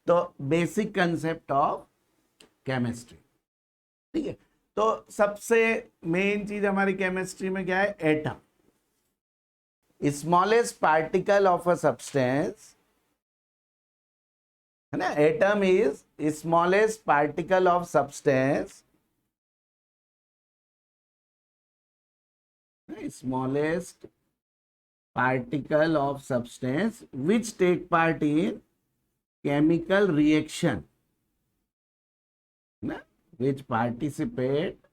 तो basic concept of chemistry, ठीक है। तो सबसे मेन चीज हमारी केमिस्ट्री में क्या है? Atom, smallest particle of a substance, है ना। Atom is smallest particle of substance, smallest particle of substance which take part in chemical reaction, na? Which participate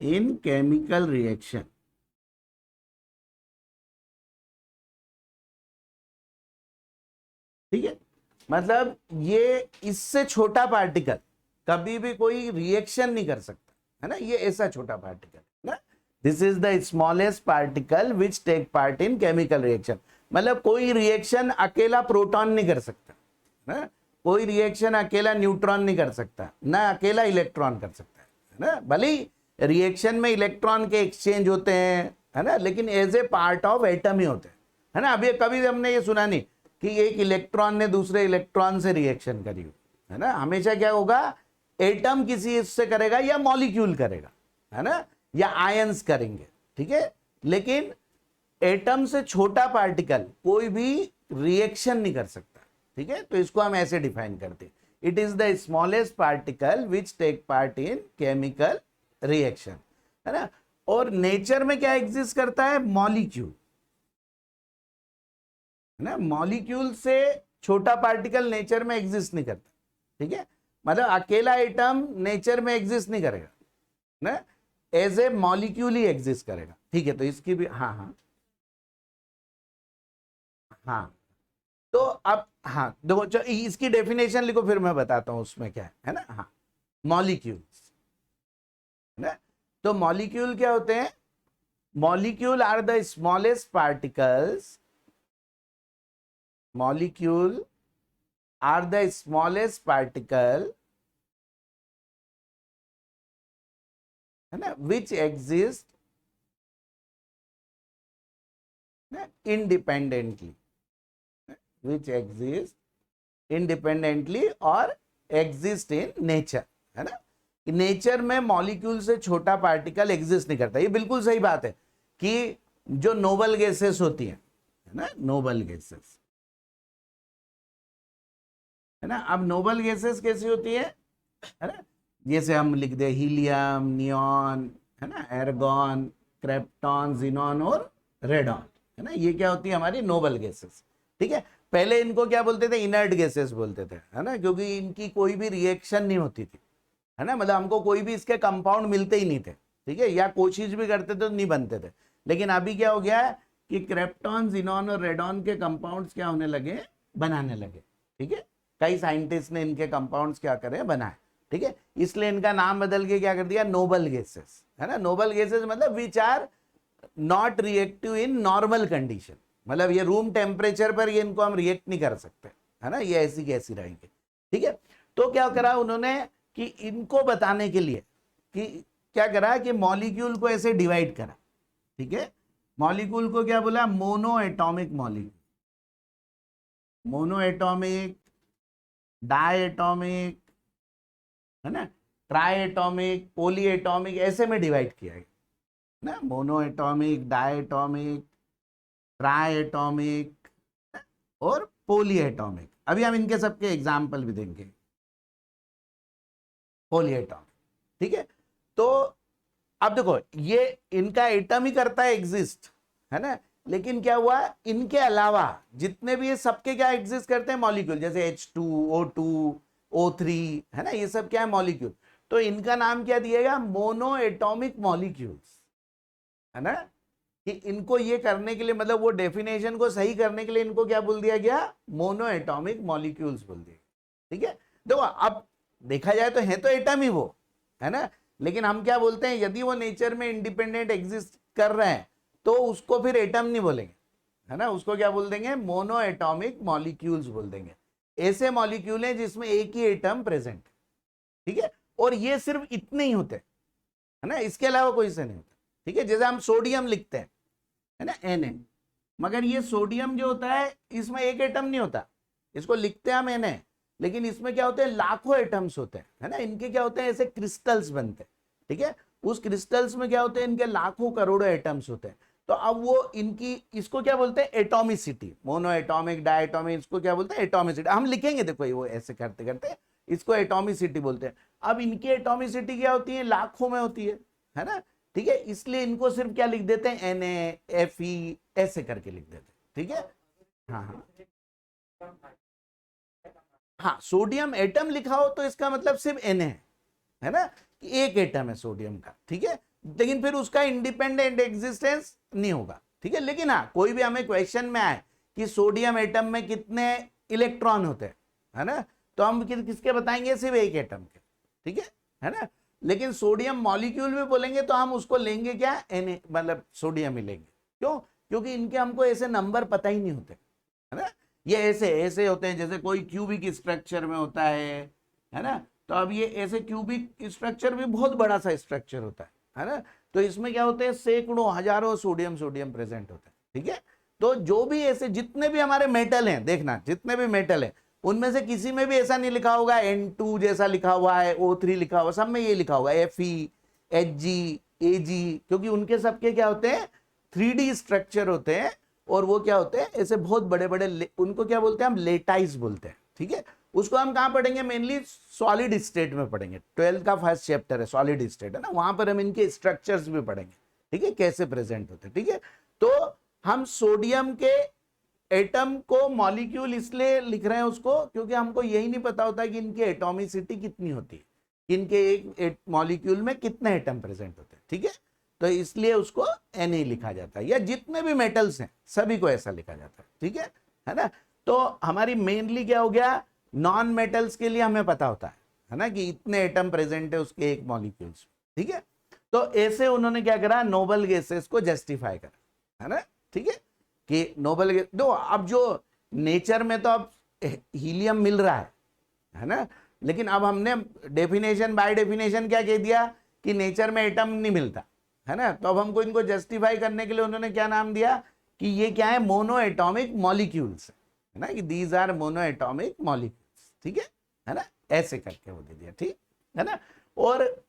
in chemical reaction. ठीक है, मतलब ये इससे छोटा पार्टिकल कभी भी कोई रिएक्शन नहीं कर सकता, है ना। ये ऐसा छोटा पार्टिकल ना, this is the smallest particle which take part in chemical reaction. मतलब कोई रिएक्शन अकेला प्रोटॉन नहीं कर सकता ना, कोई रिएक्शन अकेला न्यूट्रॉन नहीं कर सकता, ना अकेला इलेक्ट्रॉन कर सकता है ना। भले रिएक्शन में इलेक्ट्रॉन के एक्सचेंज होते हैं, है ना, लेकिन as a part of atom ही होते हैं, है ना। अभी कभी हमने ये सुना नहीं कि एक इलेक्ट्रॉन ने दूसरे इलेक्ट्रॉन से रिएक्शन करी, है ना। हमेशा क्या होगा? एटम किसी इससे करेगा या मॉलिक्यूल करेगा, है ना, या आयंस करेंगे, ठीक है। लेकिन एटम से छोटा पार्टिकल कोई भी रिएक्शन नहीं कर सकता, ठीक है। तो इसको हम ऐसे डिफाइन करते हैं, it is the smallest particle which take part in chemical reaction, है ना। और नेचर में क्या एग्जिस्ट करता है? मॉलिक्यूल, है ना। मॉलिक्यूल से छोटा पार्टिकल नेचर में एग्जिस्ट नहीं करता, ठीक है। मतलब अकेला एटम नेचर में एग्जिस्ट नहीं करेगा ना, एज ए मॉलिक्यूल ही एग्जिस्ट करेगा, ठीक है। तो इसकी भी हाँ हाँ हाँ, तो अब हाँ देखो, इसकी डेफिनेशन लिखो, फिर मैं बताता हूं उसमें क्या है ना। हाँ, मॉलिक्यूल्स, है ना। तो मॉलिक्यूल क्या होते हैं? Molecule are the smallest particles, molecule are the smallest particle, है ना, which exist independently, which exist independently और exist in nature, है ना। नेचर में मॉलिक्यूल से छोटा पार्टिकल एग्जिस्ट नहीं करता। ये बिल्कुल सही बात है कि जो नोबल गैसेस होती है ना, नोबल गैसेस, है ना। अब नोबल गैसेस कैसी होती है ना, जैसे हम लिख दे हीलियम, नियॉन, है ना, एर्गॉन, क्रेप्टॉन, जिनॉन और रेडॉन, है ना। ये क्या होती है? हमारी नोबल गैसेस, ठीक है। पहले इनको क्या बोलते थे? इनर्ट गैसेस बोलते थे, है ना, क्योंकि इनकी कोई भी रिएक्शन नहीं होती थी, है ना। मतलब हमको कोई भी इसके कंपाउंड मिलते ही नहीं थे, ठीक है, या कोशिश भी करते थे तो नहीं बनते थे। लेकिन अभी क्या हो गया है कि क्रेप्टॉन, जिनॉन और रेडॉन के कंपाउंड्स क्या होने लगे? बनाने लगे, ठीक है। कई साइंटिस्ट ने इनके कंपाउंड्स क्या करे? बनाए, ठीक है। इसलिए इनका नाम बदल के क्या कर दिया? नोबल गैसेस, है ना। नोबल गैसेस मतलब which are not reactive in normal condition, मतलब ये रूम टेम्परेचर पर ये इनको हम रिएक्ट नहीं कर सकते, है ना, ये ऐसी कैसी रहेंगे, ठीक है। तो क्या करा उन्होंने कि इनको बताने के लिए कि क्या करा कि मॉलिक्यूल को ऐसे डिवाइड करा, ठीक है। मॉलिक्यूल को क्या बोला? Mono atomic molecule, mono atomic, di atomic, है ना, ट्राई एटॉमिक, पोली एटॉमिक, ऐसे में डिवाइड किया गया ना। Mono atomic, di atomic, tri atomic और पोली एटॉमिक। अभी हम इनके सबके एग्जाम्पल भी देंगे। पोली एटॉमिक, ठीक है। तो अब देखो, ये इनका एटम ही करता है एग्जिस्ट, है ना। लेकिन क्या हुआ? इनके अलावा जितने भी ये सबके क्या एग्जिस्ट करते हैं? मॉलिक्यूल, जैसे H2, O2, O3, है ना, ये सब क्या है? मॉलिक्यूल। तो इनका नाम क्या दिएगा? मोनो एटॉमिक मॉलिक्यूल्स, है ना। कि इनको ये करने के लिए, मतलब वो डेफिनेशन को सही करने के लिए इनको क्या बोल दिया गया? मोनो एटॉमिक मॉलिक्यूल्स बोल दिया, ठीक है। देखो अब देखा जाए तो है तो एटम ही वो, है ना। लेकिन हम क्या बोलते हैं? यदि वो नेचर में इंडिपेंडेंट एग्जिस्ट कर रहे हैं तो उसको फिर एटम नहीं बोलेंगे, है ना, उसको क्या बोल देंगे? मोनो एटॉमिक मॉलिक्यूल्स बोल देंगे। ऐसे मॉलिक्यूल हैं जिसमें एक ही एटम प्रेजेंट, ठीक है। और ये सिर्फ इतने ही होते हैं, है ना, इसके अलावा कोई से नहीं होता, ठीक है। जैसे हम सोडियम लिखते हैं, है ना, Na, मगर ये सोडियम जो होता है इसमें एक एटम नहीं होता, इसको लिखते हैं हम Na, लेकिन इसमें क्या होते हैं, लाखों एटम्स होते हैं, है ना। इनके क्या होते हैं, ऐसे क्रिस्टल्स बनते हैं, ठीक है। उस क्रिस्टल्स में क्या होते हैं, इनके लाखों करोड़ों एटम्स होते हैं। तो अब वो इनकी, इसको क्या बोलते हैं, एटॉमिसिटी, मोनो एटॉमिक, डायटॉमिक, इसको क्या बोलते हैं, एटॉमिसिटी। हम लिखेंगे, देखो ये वो ऐसे करते करते इसको एटॉमिसिटी बोलते हैं। अब इनकी एटॉमिसिटी क्या होती है, लाखों में होती है ना, ठीक है। इसलिए इनको सिर्फ क्या लिख देते हैं, Na, Fe ऐसे करके लिख देते हैं, ठीक है। हाँ हाँ हाँ, सोडियम एटम लिखा हो तो इसका मतलब सिर्फ Na है ना, एक एटम है सोडियम का, ठीक है। लेकिन फिर उसका इंडिपेंडेंट एग्जिस्टेंस नहीं होगा, ठीक है। लेकिन हाँ, कोई भी हमें क्वेश्चन में आए कि सोडियम एटम में कितने इलेक्ट्रॉन होते हैं, है ना, तो हम किसके बताएंगे, सिर्फ एक एटम के, ठीक है ना। लेकिन सोडियम मॉलिक्यूल में बोलेंगे तो हम उसको लेंगे क्या, Na, मतलब सोडियम ही लेंगे। क्यों, क्योंकि इनके हमको ऐसे नंबर पता ही नहीं होते, है ना। ये ऐसे ऐसे होते हैं, जैसे कोई क्यूबिक स्ट्रक्चर में होता है ना। तो अब ये ऐसे क्यूबिक स्ट्रक्चर भी बहुत बड़ा सा स्ट्रक्चर होता है ना। तो इसमें क्या होते हैं, सैकड़ों हजारों सोडियम प्रेजेंट होता है, ठीक है। तो जो भी ऐसे जितने भी हमारे मेटल हैं, देखना जितने भी मेटल हैं उनमें से किसी में भी ऐसा नहीं लिखा होगा N2 जैसा लिखा हुआ है, O3 लिखा हुआ, सब में ये लिखा होगा Fe, Hg, Ag, क्योंकि उनके सबके क्या होते हैं, 3D स्ट्रक्चर होते हैं। और वो क्या होते हैं, ऐसे बहुत बड़े बड़े, उनको क्या बोलते हैं हम, लेटाइज बोलते हैं, ठीक है। उसको हम कहां पढ़ेंगे, मेनली सॉलिड स्टेट में पढ़ेंगे। 12th का फर्स्ट चैप्टर है सॉलिड स्टेट, है ना, वहां पर हम इनके स्ट्रक्चर्स भी पढ़ेंगे, ठीक है, कैसे प्रेजेंट होते हैं, ठीक है। तो हम सोडियम के एटम को मॉलिक्यूल इसलिए लिख रहे हैं उसको, क्योंकि हमको यही नहीं पता होता कि इनकी एटॉमिसिटी कितनी होती है, इनके एक मॉलिक्यूल में कितने एटम प्रेजेंट होते हैं, ठीक है। तो इसलिए उसको Na लिखा जाता है, या जितने भी मेटल्स हैं सभी को ऐसा लिखा जाता है, ठीक है ना। तो हमारी मेनली क्या हो गया, नॉन मेटल्स के लिए हमें पता होता है ना, कि इतने एटम प्रेजेंट है उसके एक मॉलिक्यूल्स, ठीक है। तो ऐसे उन्होंने क्या करा, नोबल गैसेस को जस्टिफाई करा, है ना, ठीक है, कि नोबल गैस दो। अब जो नेचर में तो अब हीलियम मिल रहा है ना, लेकिन अब हमने डेफिनेशन बाय डेफिनेशन क्या कह दिया कि नेचर में एटम नहीं मिलता, है ना। तो अब हमको इनको जस्टिफाई करने के लिए उन्होंने क्या नाम दिया कि ये क्या है, मोनो एटॉमिक मॉलिक्यूल्स, है ना, कि these are mono atomic molecules, ठीक है ना, ऐसे करके वो दे दिया, ठीक है ना। और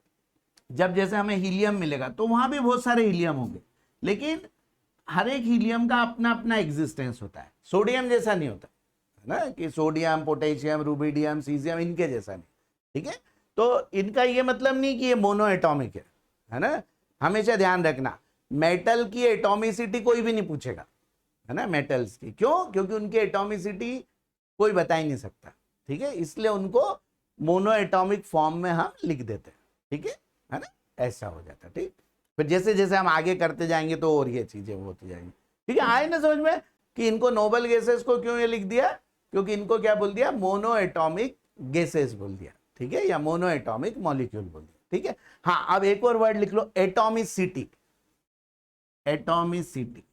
जब जैसे हमें हीलियम मिलेगा तो वहां भी बहुत सारे हीलियम होंगे, लेकिन हर एक हीलियम का अपना अपना एग्जिस्टेंस होता है, सोडियम जैसा नहीं होता, है ना, कि सोडियम, पोटेशियम, रुबिडियम, सीजियम इनके जैसा नहीं, ठीक है। तो इनका ये मतलब नहीं कि ये मोनो एटॉमिक है ना। हमेशा ध्यान रखना, मेटल की एटॉमिसिटी कोई भी नहीं पूछेगा, है ना, मेटल्स की। क्यों, क्योंकि उनकी एटॉमिसिटी कोई बता ही नहीं सकता, ठीक है। इसलिए उनको मोनो एटॉमिक फॉर्म में हम लिख देते हैं, ठीक है ना, ऐसा हो जाता है, ठीक। फिर जैसे जैसे हम आगे करते जाएंगे तो और ये चीजें होती जाएंगी, ठीक है। आए ना समझ में कि इनको नोबल गैसेस को क्यों ये लिख दिया, क्योंकि इनको क्या बोल दिया, मोनो एटॉमिक गैसेस बोल दिया, ठीक है, या मोनो एटॉमिक मॉलिक्यूल बोल दिया, ठीक है। हाँ, अब एक और वर्ड लिख लो, एटॉमिसिटी। एटॉमिसिटी,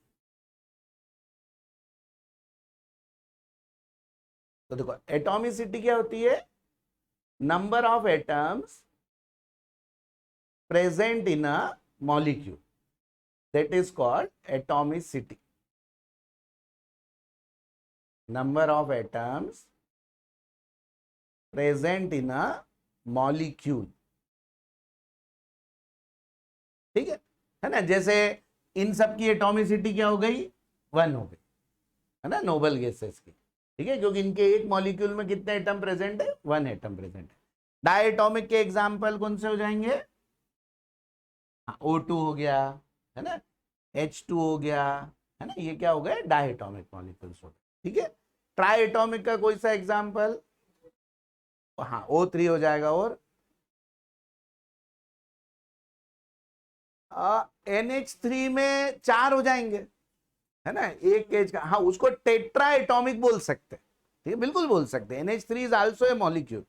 तो देखो एटॉमिसिटी क्या होती है, number of atoms present in a molecule, that is called atomicity. Number of atoms present in a molecule, ठीक है ना। जैसे इन सब की एटॉमिसिटी क्या हो गई, 1 हो गई, है ना, नोबल गैसेस की, ठीक है, क्योंकि इनके एक मॉलिक्यूल में कितने एटम प्रेजेंट है, 1 एटम प्रेजेंट है। डायटोमिक के एग्जाम्पल कौन से हो जाएंगे, O2 हो गया, है ना, H2 हो गया, है ना, ये क्या हो गए, डायटोमिक मॉलिक्यूल्स हो गए, ठीक है। ट्राइएटॉमिक का कोई सा एग्जांपल, हाँ O3 हो जाएगा, और NH3 में 4 हो जाएंगे, है ना, एक केज का, हाँ उसको टेट्राएटॉमिक बोल सकते हैं, ठीक है, बिल्कुल बोल सकते हैं। NH3 is also a molecule,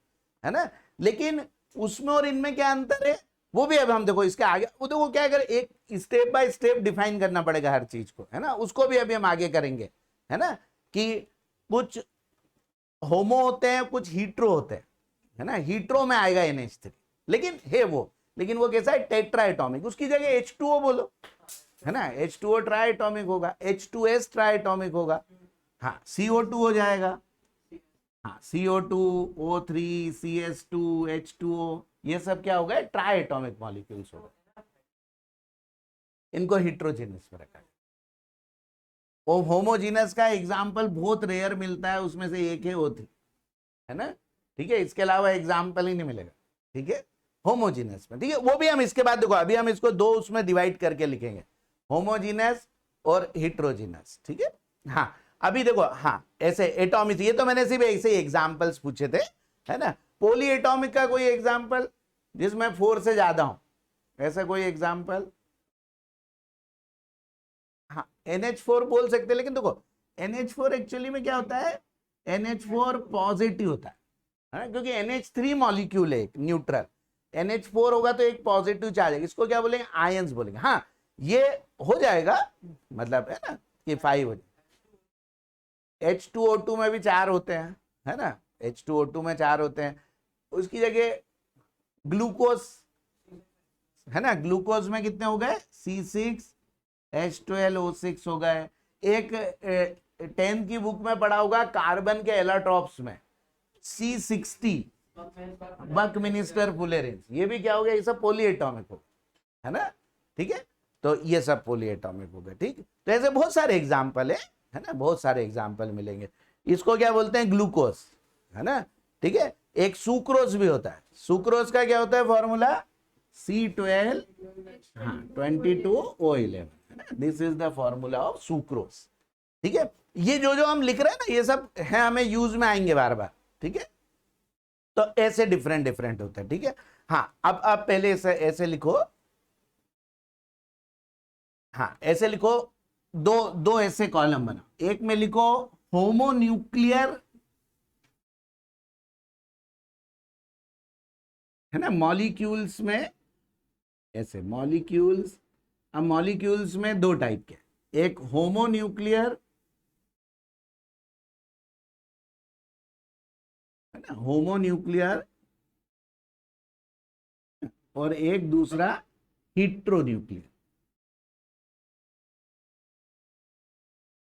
है ना, लेकिन उसमें और इनमें क्या अंतर है, वो भी अब हम देखो इसके आगे, वो देखो क्या, अगर एक स्टेप बाय स्टेप डिफाइन करना पड़ेगा हर चीज को, है ना, उसको भी अभी हम आगे करेंगे, है ना, कि कुछ होमो होते हैं, कुछ हीट्रो होते हैं, है ना, हीट्रो में आएगा NH3, लेकिन है वो, लेकिन वो कैसा है, टेट्राएटॉमिक, उसकी जगह H2O बोलो, है ना, H2O ट्राई एटॉमिक होगा, H2S ट्राई एटॉमिक होगा, हाँ CO2 हो जाएगा, हाँ CO2, O3, CS2, H2O, ये सब क्या होगा, ट्राई एटॉमिक मॉलिक्यूल्स होगा, इनको हिट्रोजीनस में रखा है। वो होमोजीनस का एग्जाम्पल बहुत रेयर मिलता है, उसमें से एक है O3, है ना, ठीक है, इसके अलावा एग्जाम्पल ही नहीं मिलेगा, ठीक है, होमोजीनस में, ठीक है, वो भी हम इसके बाद देखो, अभी हम इसको दो उसमें डिवाइड करके लिखेंगे, होमोजीनस और हिट्रोजीनस, ठीक है। हाँ अभी देखो, हाँ ऐसे एटॉमिक, ये तो मैंने सिर्फ ऐसे एग्जाम्पल्स पूछे थे, है ना, पोली एटॉमिक का कोई एग्जाम्पल जिसमें 4 से ज्यादा हो, ऐसा कोई एग्जाम्पल, हाँ NH4 बोल सकते हैं, लेकिन देखो NH4 एक्चुअली में क्या होता है, NH4 पॉजिटिव होता है ना, क्योंकि NH3 मॉलिक्यूल है न्यूट्रल, NH4 होगा तो एक पॉजिटिव चार्ज है, इसको क्या बोलेंगे, आयंस बोलेंगे, हाँ ये हो जाएगा, मतलब है ना कि 5 हो जाए, H2O2 में भी 4 होते हैं, है ना, H2O2 में 4 होते हैं, उसकी जगह ग्लूकोज, है ना, ग्लूकोज में कितने हो गए, C6H12O6 हो गए, एक 10th की बुक में पढ़ा होगा कार्बन के एलाट्रॉप्स में C60 बक मिनिस्टर फुलेरेंस, ये भी क्या हो गया, ये सब पोली एटॉमिक हो, है ना, ठीक है, तो ये सब पोली एटॉमिक हो गए, ठीक, तो ऐसे बहुत सारे एग्जाम्पल है ना, बहुत सारे एग्जाम्पल मिलेंगे, इसको क्या बोलते हैं, ग्लूकोज, है ना, ठीक है, एक सुक्रोज भी होता है, सुक्रोज का क्या होता है फॉर्मूला, C12, हाँ 22O11, है ना, this is the formula of sucrose, ठीक है, ये जो जो हम लिख रहे हैं ना, ये सब है, हमें यूज में आएंगे बार बार, ठीक है, तो ऐसे डिफरेंट डिफरेंट होता है, ठीक है, हाँ अब आप पहले ऐसे ऐसे लिखो, हाँ ऐसे लिखो, दो दो ऐसे कॉलम बनाओ, एक में लिखो होमोन्यूक्लियर, है ना, मॉलिक्यूल्स में, ऐसे मॉलिक्यूल्स, अब मॉलिक्यूल्स में दो टाइप के, एक होमोन्यूक्लियर, है ना, होमोन्यूक्लियर, और एक दूसरा हिट्रोन्यूक्लियर,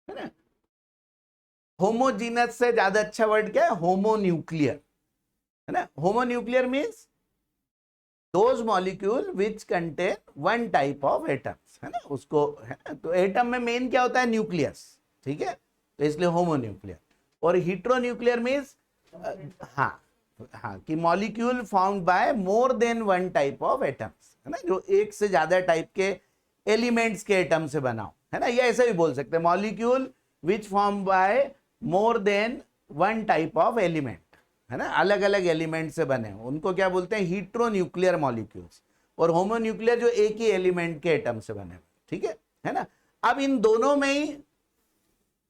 है ना, होमोजीनस से ज्यादा अच्छा वर्ड क्या है, होमोन्यूक्लियर, है ना, homonuclear means those molecule which contain one type of atoms, है ना, उसको, है ना, तो एटम में मेन क्या होता है, न्यूक्लियस, ठीक है, तो इसलिए होमोन्यूक्लियर, और हिट्रोन्यूक्लियर मीन्स, हाँ हाँ, कि molecule found by more than one type of atoms, है ना, जो एक से ज्यादा टाइप के एलिमेंट्स के एटम से बनाओ, है ना, ये ऐसे भी बोल सकते हैं, molecule which form by more than one type of element, है ना, अलग अलग एलिमेंट से बने, उनको क्या बोलते हैं, हीट्रोन्यूक्लियर मॉलिक्यूल्स, और होमोन्यूक्लियर जो एक ही एलिमेंट के एटम से बने, ठीक है ना, अब इन दोनों में ही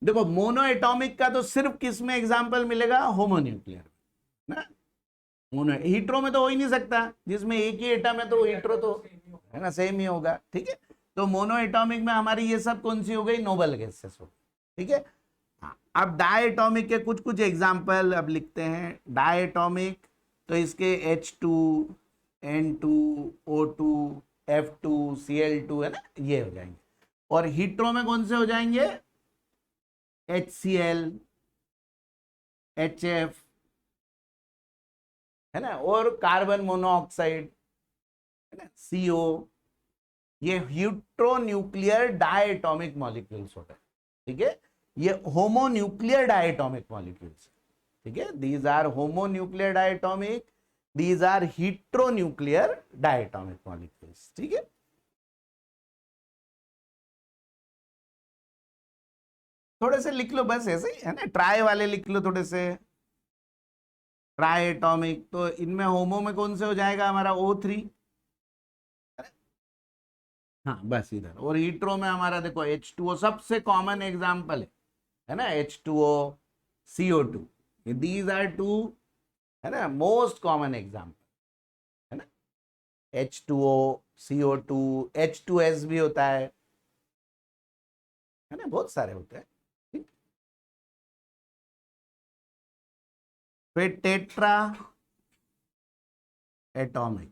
देखो, मोनो एटॉमिक का तो सिर्फ किस में एग्जांपल मिलेगा, होमोन्यूक्लियर, ना, मोनो, हीट्रो में तो हो ही नहीं सकता, जिसमें एक ही एटम है तो हीट्रो तो, है ना, सेम ही होगा, ठीक है, तो मोनो एटॉमिक में हमारी ये सब कौन सी हो गई, नोबल गैसेस हो, ठीक है, हाँ अब डायटॉमिक के कुछ कुछ एग्जाम्पल अब लिखते हैं, डायटॉमिक, तो इसके H2N2O2F2Cl2, है ना, ये हो जाएंगे, और हीट्रो में कौन से हो जाएंगे, HCl, HF, है ना, और कार्बन मोनोऑक्साइड, है ना, CO, ये हीट्रोन्यूक्लियर डायटॉमिक मॉलिक्यूल्स होते हैं, ठीक है, ये होमोन्यूक्लियर डायटॉमिक मॉलिक्यूल्स, ठीक है, these are homonuclear diatomic, these are heteronuclear diatomic molecules, ठीक है, थोड़े से लिख लो बस ऐसे ही, है ना, ट्राई वाले लिख लो थोड़े से, ट्राई एटॉमिक, तो इनमें होमो में कौन से हो जाएगा हमारा O3, हाँ बस इधर, और हीट्रो में हमारा देखो H2O सबसे कॉमन एग्जाम्पल है ना, H2O, CO2, these are to, है ना, मोस्ट कॉमन एग्जाम्पल, है ना, H2O, CO2, H2S भी होता है ना, बहुत सारे होते हैं, ठीक? फिर टेट्रा एटॉमिक,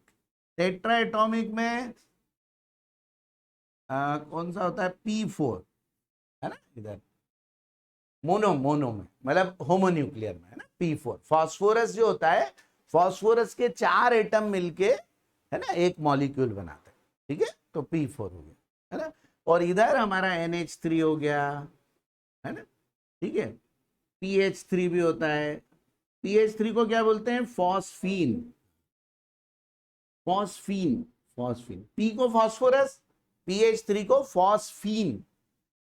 टेट्रा एटॉमिक में कौन सा होता है P4, है ना, इधर मोनो में, मतलब होमोन्यूक्लियर में, है ना, P4। फास्फोरस जो होता है, फास्फोरस के 4 एटम मिलके, है ना, एक मॉलिक्यूल बनाते हैं, ठीक है, तो P4 हो गया, है ना। और इधर हमारा NH3 हो गया, है ना, ठीक है। PH3 भी होता है। PH3 को क्या बोलते हैं? फॉस्फीन। Phosphine, phosphine. P को फास्फोरस, PH3 को फॉस्फीन।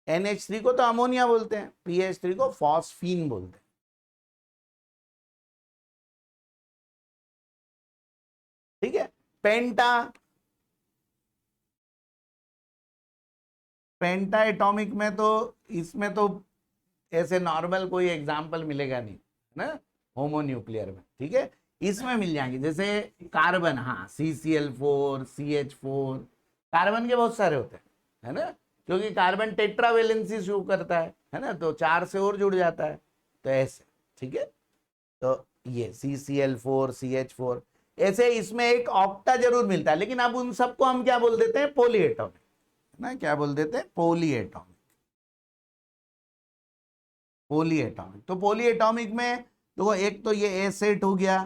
NH3 को तो अमोनिया बोलते हैं, PH3 को फॉस्फीन बोलते हैं, ठीक है। पेंटा, पेंटा एटॉमिक में तो, इसमें तो ऐसे नॉर्मल कोई एग्जाम्पल मिलेगा नहीं, है ना, होमोन्यूक्लियर में, ठीक है। इसमें मिल जाएंगे, जैसे कार्बन, हाँ, CCl4, CH4, कार्बन के बहुत सारे होते हैं, है ना, क्योंकि कार्बन टेट्रावेलेंसी शो करता है ना, तो 4 से और जुड़ जाता है, तो ऐसे, ठीक है। तो ये CCl4, CH4, ऐसे इसमें एक ऑक्टा जरूर मिलता है, लेकिन अब उन सबको हम क्या बोल देते हैं? पोली एटॉमिक, है ना, क्या बोल देते हैं? पोली एटॉमिक। पोली एटॉमिक, तो पोली एटॉमिक में देखो, एक तो ये ए सेट हो गया,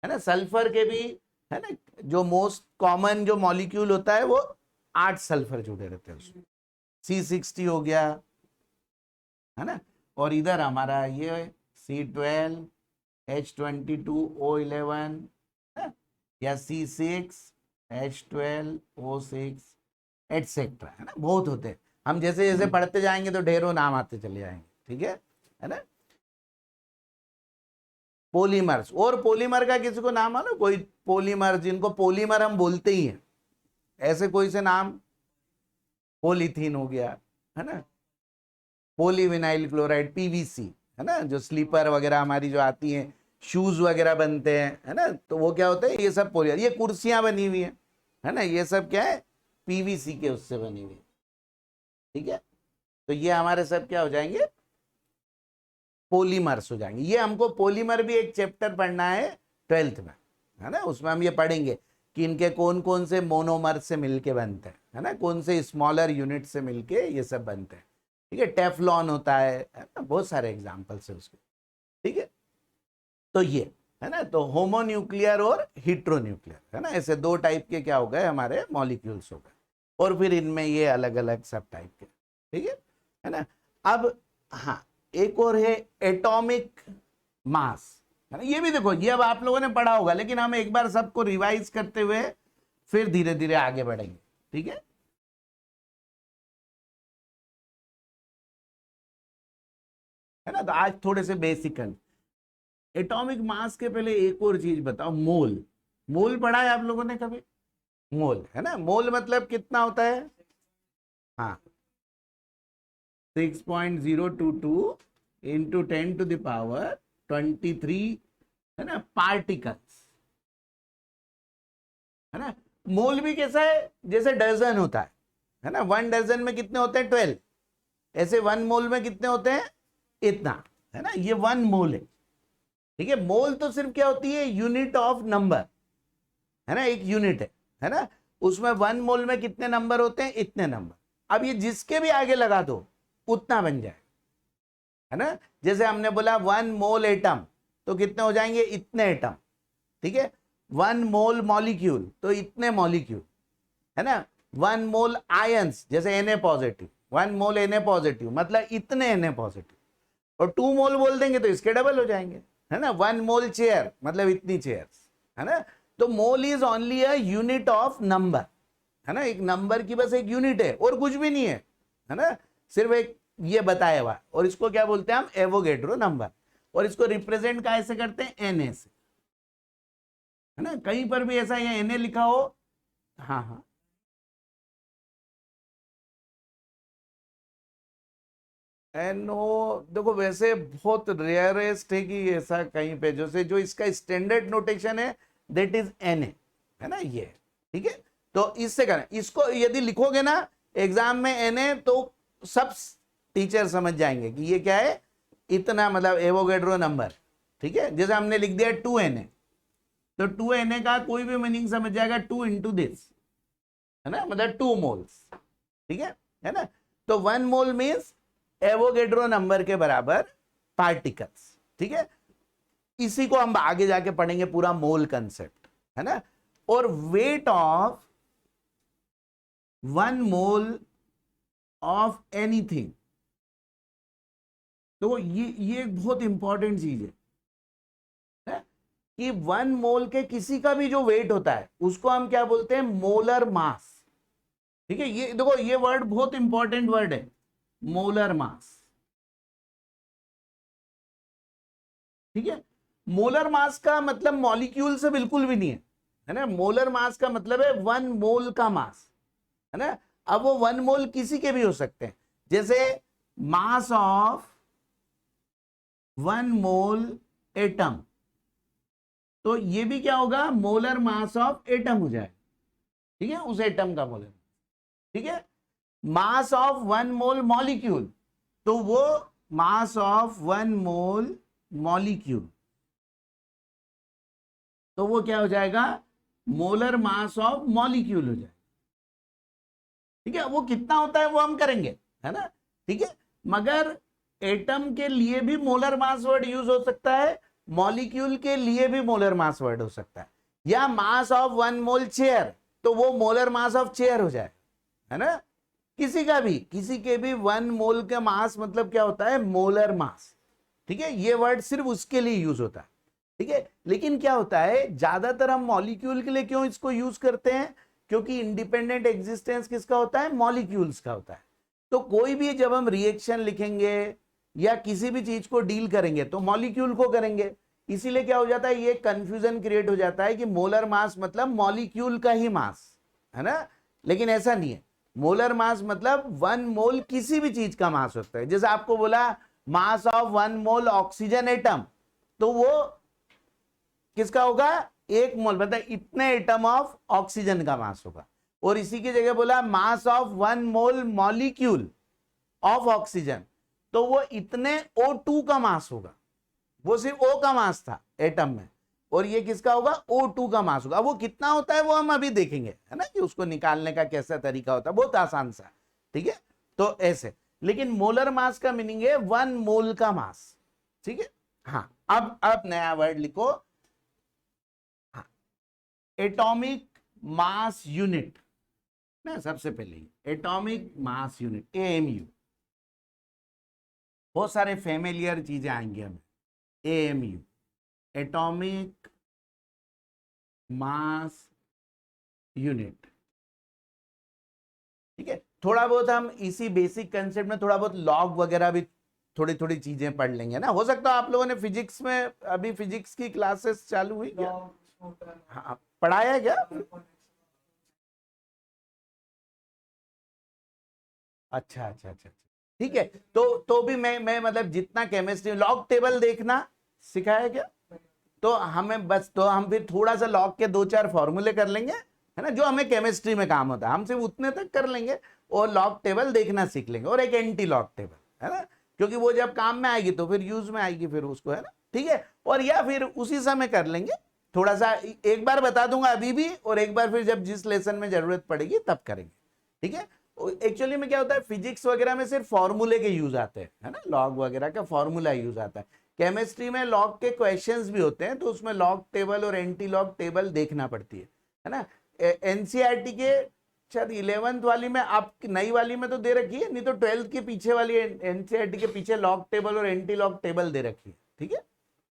है ना, सल्फर के भी, है ना, जो मोस्ट कॉमन जो मॉलिक्यूल होता है वो 8 सल्फर जुड़े रहते हैं उसमें, C60 हो गया, है ना। और इधर हमारा ये C12, H22O11, है, या C6H12O6 एटसेट्रा, है ना, बहुत होते हैं। हम जैसे जैसे पढ़ते जाएंगे तो ढेरों नाम आते चले जाएंगे, ठीक है ना। पॉलीमर्स, और पॉलीमर का किसी को नाम मालूम? कोई पॉलीमर जिनको पॉलीमर हम बोलते ही हैं, ऐसे कोई से नाम? पॉलीथीन हो गया, है ना, पॉलीविनाइल क्लोराइड, PVC, है ना, जो स्लीपर वगैरह हमारी जो आती हैं, शूज वगैरह बनते हैं, है ना, तो वो क्या होते हैं? ये सब पॉलीमर। ये कुर्सियां बनी हुई है ना, ये सब क्या है? PVC के उससे बनी हुई, ठीक है। तो ये हमारे सब क्या हो जाएंगे? पॉलीमर्स हो जाएंगे। ये हमको पॉलीमर भी एक चैप्टर पढ़ना है 12th में, है ना, उसमें हम ये पढ़ेंगे कि इनके कौन कौन से मोनोमर से मिलके बनते हैं, है ना, कौन से स्मॉलर यूनिट से मिलके ये सब बनते हैं, ठीक है। टेफ्लॉन होता है ना, बहुत सारे एग्जाम्पल्स है उसके, ठीक है। तो ये, है ना, तो होमोन्यूक्लियर और हिट्रोन्यूक्लियर, है ना, ऐसे 2 टाइप के क्या हो गए? हमारे मॉलिक्यूल्स हो गए, और फिर इनमें ये अलग अलग सब टाइप के, ठीक है ना। अब हाँ, एक और है एटॉमिक मास, है ना। ये भी देखो, ये अब आप लोगों ने पढ़ा होगा, लेकिन हम एक बार सबको रिवाइज करते हुए फिर धीरे धीरे आगे बढ़ेंगे, ठीक है ना। तो आज थोड़े से बेसिक एटॉमिक मास के पहले एक और चीज बताओ, मोल। मोल पढ़ा है आप लोगों ने कभी? मोल, है ना, मोल मतलब कितना होता है? हाँ, 6.022 इंटू 10⁻23, है ना, पार्टिकल्स, है ना। मोल भी कैसा है? जैसे डजन होता है ना, 1 डजन में कितने होते हैं? 12। ऐसे 1 मोल में कितने होते हैं? इतना, है ना, ये 1 मोल है, ठीक है। मोल तो सिर्फ क्या होती है? यूनिट ऑफ नंबर, है ना, एक यूनिट है ना। उसमें 1 मोल में कितने नंबर होते हैं? इतने नंबर। अब ये जिसके भी आगे लगा दो उतना बन जाए, है ना। जैसे हमने बोला 1 मोल एटम, तो कितने हो जाएंगे? इतने एटम, ठीक है। 1 मोल मॉलिक्यूल, तो इतने मॉलिक्यूल, है ना। 1 मोल आयंस, जैसे Na पॉजिटिव, 1 मोल Na पॉजिटिव मतलब इतने Na पॉजिटिव, और 2 मोल बोल देंगे तो इसके डबल हो जाएंगे, है ना। 1 मोल चेयर मतलब इतनी चेयर्स, है ना। तो mole is only a unit of number, है ना, एक नंबर की बस एक यूनिट है और कुछ भी नहीं है ना, सिर्फ एक ये बताया हुआ। और इसको क्या बोलते हैं हम? Avogadro number. और इसको रिप्रेजेंट कैसे करते हैं? Na से, है ना। कहीं पर भी ऐसा या Na लिखा हो, हाँ हाँ, एनो, देखो वैसे बहुत रेयरेस्ट है कि ऐसा कहीं पे, जैसे जो इसका स्टैंडर्ड नोटेशन है दैट इज Na, है ना, ये, ठीक है। तो इससे करें, इसको यदि लिखोगे ना एग्जाम में Na, तो सब टीचर समझ जाएंगे कि ये क्या है, इतना, मतलब एवोगेड्रो नंबर, ठीक है। जैसे हमने लिख दिया 2Na, तो 2Na का कोई भी मीनिंग समझ जाएगा, 2 इंटू दिस, है ना, मतलब 2 मोल्स, ठीक है ना। तो 1 मोल मीन्स एवोगेड्रो नंबर के बराबर पार्टिकल्स, ठीक है। इसी को हम आगे जाके पढ़ेंगे पूरा मोल कंसेप्ट, है ना। और weight of 1 mole of anything, तो ये एक बहुत इंपॉर्टेंट चीज है कि 1 मोल के किसी का भी जो वेट होता है उसको हम क्या बोलते हैं, मोलर मास, ठीक है। ये देखो, ये वर्ड बहुत इंपॉर्टेंट वर्ड है, मोलर मास, ठीक है। मोलर मास का मतलब मॉलिक्यूल से बिल्कुल भी नहीं है ना। मोलर मास का मतलब है 1 मोल का मास, है ना। अब वो 1 मोल किसी के भी हो सकते हैं, जैसे मास ऑफ 1 मोल एटम, तो ये भी क्या होगा, मोलर मास ऑफ एटम हो जाए, ठीक है, उस एटम का मोलर, ठीक है। मास ऑफ 1 मोल मॉलिक्यूल, तो वो मास ऑफ 1 मोल मॉलिक्यूल, तो वो क्या हो जाएगा, मोलर मास ऑफ मॉलिक्यूल हो जाएगा, ठीक है। वो कितना होता है वो हम करेंगे, है ना, ठीक है। मगर एटम के लिए भी मोलर मास वर्ड यूज हो सकता है, मॉलिक्यूल के लिए भी मोलर मास वर्ड हो सकता है, या मास ऑफ 1 मोल चेयर, तो वो मोलर मास ऑफ चेयर हो जाए, है ना। किसी का भी, किसी के भी 1 मोल का मास मतलब क्या होता है, मोलर मास, ठीक है। ये वर्ड सिर्फ उसके लिए यूज होता है, ठीक है। लेकिन क्या होता है, ज्यादातर हम मॉलिक्यूल के लिए क्यों इसको यूज करते हैं, क्योंकि इंडिपेंडेंट एग्जिस्टेंस किसका होता है, मॉलिक्यूल्स का होता है। तो कोई भी जब हम रिएक्शन लिखेंगे या किसी भी चीज को डील करेंगे तो मॉलिक्यूल को करेंगे, इसीलिए क्या हो जाता है, ये कंफ्यूजन क्रिएट हो जाता है कि मोलर मास मतलब मॉलिक्यूल का ही मास, है ना। लेकिन ऐसा नहीं है, मोलर मास मतलब 1 मोल किसी भी चीज का मास होता है। जैसे आपको बोला मास ऑफ 1 मोल ऑक्सीजन एटम, तो वो किसका होगा, 1 मोल, मतलब इतने एटम ऑफ ऑक्सीजन का मास होगा। और इसी की जगह बोला मास of 1 mole molecule of oxygen, तो वो इतने O2 का मास होगा। वो सिर्फ O का मास था एटम में, और ये किसका होगा, O2 का मास होगा। वो कितना होता है वो हम अभी देखेंगे, है ना, कि उसको निकालने का कैसा तरीका होता है, बहुत आसान सा, ठीक है। तो ऐसे, लेकिन मोलर मास का मीनिंग है 1 मोल का मास, ठीक है। हाँ, अब नया वर्ड लिखो, एटॉमिक मास यूनिट ना, सबसे पहले एटॉमिक मास यूनिट, AMU। बहुत सारे फेमिलियर चीजें आएंगे हमें, AMU, एटॉमिक मास यूनिट, ठीक है। थोड़ा बहुत हम इसी बेसिक कंसेप्ट में थोड़ा बहुत लॉग वगैरह भी थोड़ी थोड़ी चीजें पढ़ लेंगे ना। हो सकता है आप लोगों ने फिजिक्स में, अभी फिजिक्स की क्लासेस चालू हुई क्या, हाँ पढ़ाया क्या, अच्छा अच्छा अच्छा, ठीक है। तो भी मैं मतलब जितना केमिस्ट्री लॉग टेबल देखना सिखाया क्या, तो हमें बस, तो हम फिर थोड़ा सा लॉग के 2-4 फॉर्मूले कर लेंगे, है ना, जो हमें केमिस्ट्री में काम होता है, हम सिर्फ उतने तक कर लेंगे, और लॉग टेबल देखना सीख लेंगे, और एक एंटी लॉग टेबल, है ना, क्योंकि वो जब काम में आएगी तो फिर यूज में आएगी फिर उसको, है ना, ठीक है। और या फिर उसी समय कर लेंगे, थोड़ा सा एक बार बता दूंगा अभी भी, और एक बार फिर जब जिस लेसन में जरूरत पड़ेगी तब करेंगे, ठीक है। एक्चुअली में क्या होता है, फिजिक्स वगैरह में सिर्फ फॉर्मूले के यूज आते हैं, है ना, लॉग वगैरह का फॉर्मूला यूज आता है। केमिस्ट्री में लॉग के क्वेश्चंस भी होते हैं, तो उसमें लॉग टेबल और एंटी लॉग टेबल देखना पड़ती है ना। एनसीईआरटी के शायद 11th वाली में, आप नई वाली में तो दे रखी है, नहीं तो 12th के पीछे वाली एनसीईआरटी के पीछे लॉग टेबल और एंटी लॉग टेबल दे रखी है, ठीक है।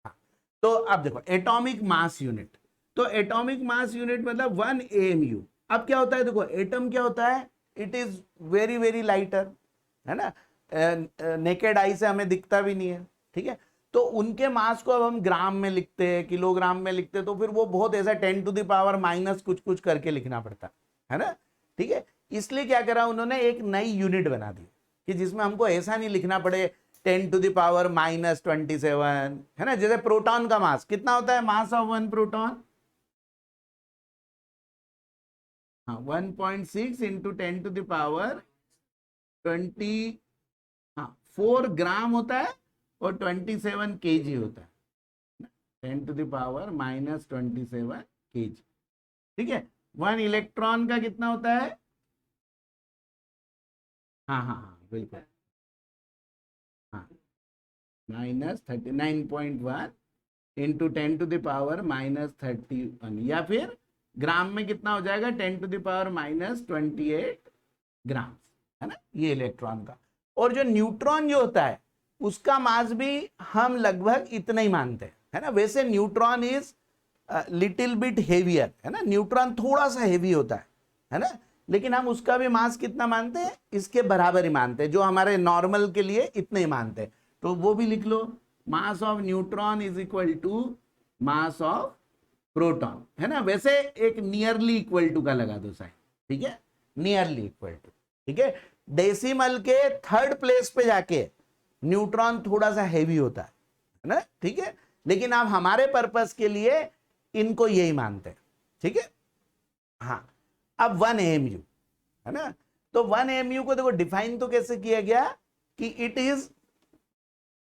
हाँ, तो अब देखो एटॉमिक मास यूनिट, तो एटॉमिक मास यूनिट मतलब 1 AMU। अब क्या होता है, देखो एटम क्या होता है, it is very very lighter, है ना, नेकेड आई से हमें दिखता भी नहीं है, ठीक है। तो उनके मास को अब हम ग्राम में लिखते हैं, किलोग्राम में लिखते हैं, तो फिर वो बहुत ऐसा 10 टू द पावर माइनस कुछ कुछ करके लिखना पड़ता है ना, ठीक है। इसलिए क्या करा उन्होंने, एक नई यूनिट बना दी कि जिसमें हमको ऐसा नहीं लिखना पड़े 10 टू द पावर -27, है ना। जैसे प्रोटॉन का मास कितना होता है, मास ऑफ 1 प्रोटॉन, हाँ 1.6 इंटू 10 टू द पावर 20, हाँ 4 ग्राम होता है, और 27 kg होता है, 10 टू द पावर -27 kg, ठीक है। 1 इलेक्ट्रॉन का कितना होता है? हाँ हाँ हाँ बिल्कुल, हाँ, -39.1 इंटू 10⁻⁻31, या फिर ग्राम में कितना हो जाएगा? 10⁻⁻28 ग्राम, है ना, ये इलेक्ट्रॉन का। और जो न्यूट्रॉन जो होता है उसका मास भी हम लगभग इतना ही मानते हैं, है ना। वैसे neutron is little bit heavier, है ना, न्यूट्रॉन थोड़ा सा हेवी होता है ना, लेकिन हम उसका भी मास कितना मानते हैं? इसके बराबर ही मानते हैं, जो हमारे नॉर्मल के लिए इतने ही मानते हैं। तो वो भी लिख लो, mass of neutron is equal to mass of proton, है ना। वैसे एक नियरली इक्वल टू का लगा दो साइन, ठीक है, नियरली इक्वल टू, ठीक है। डेसिमल के थर्ड प्लेस पे जाके न्यूट्रॉन थोड़ा सा हेवी होता है ना, ठीक है, लेकिन आप हमारे पर्पस के लिए इनको यही मानते हैं, ठीक है। हाँ, अब 1 AMU, है ना, तो 1 AMU को देखो डिफाइन तो कैसे किया गया कि it is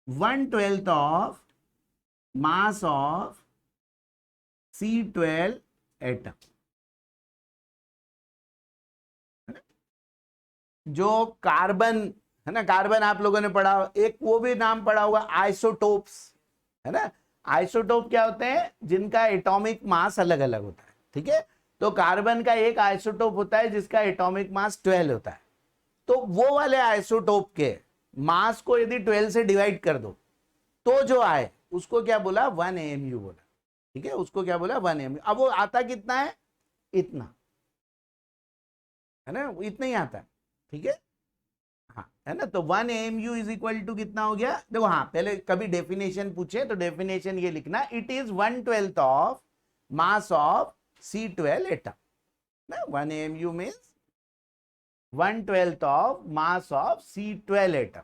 1/12 of mass of C12 atom. जो कार्बन, है ना, कार्बन आप लोगों ने पढ़ा, एक वो भी नाम पढ़ा होगा आइसोटोप्स, है ना। आइसोटोप क्या होते हैं? जिनका एटॉमिक मास अलग अलग होता है, ठीक है। तो कार्बन का एक आइसोटोप होता है जिसका एटॉमिक मास 12 होता है। तो वो वाले आइसोटोप के मास को यदि 12 से डिवाइड कर दो तो जो आए उसको क्या बोला? 1 AMU बोला, ठीक है, उसको क्या बोला? 1 AMU। अब वो आता कितना है? इतना, है ना, इतना ही आता है, ठीक है, हाँ, है ना। तो 1 AMU इज इक्वल टू कितना हो गया? देखो, हाँ, पहले कभी डेफिनेशन पूछे तो डेफिनेशन ये लिखना, it is 1/12 of mass of C12 atom. 1 AMU means 1/12 of mass of C12 atom.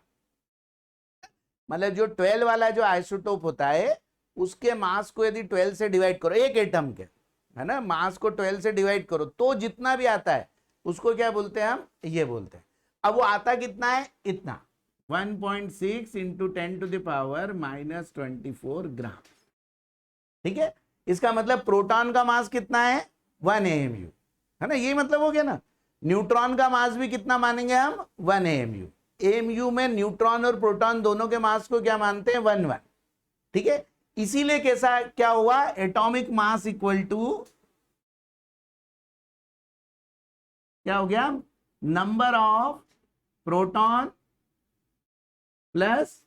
मतलब जो 12 वाला जो आइसोटोप होता है उसके मास को यदि 12 से डिवाइड करो, एक एटम के, है ना, मास को 12 से डिवाइड करो तो जितना भी आता है उसको क्या बोलते हैं? हम ये बोलते हैं। अब वो आता कितना है? इतना, 1.6 इंटू 10⁻⁻24 ग्राम, ठीक है। इसका मतलब प्रोटॉन का मास कितना है? 1 AMU, है ना, ये मतलब हो गया ना। न्यूट्रॉन का मास भी कितना मानेंगे हम? 1 AMU। AMU में न्यूट्रॉन और प्रोटॉन दोनों के मास को क्या मानते हैं? 1 1, ठीक है। इसीलिए कैसा क्या हुआ? एटॉमिक मास इक्वल टू क्या हो गया? Number of proton plus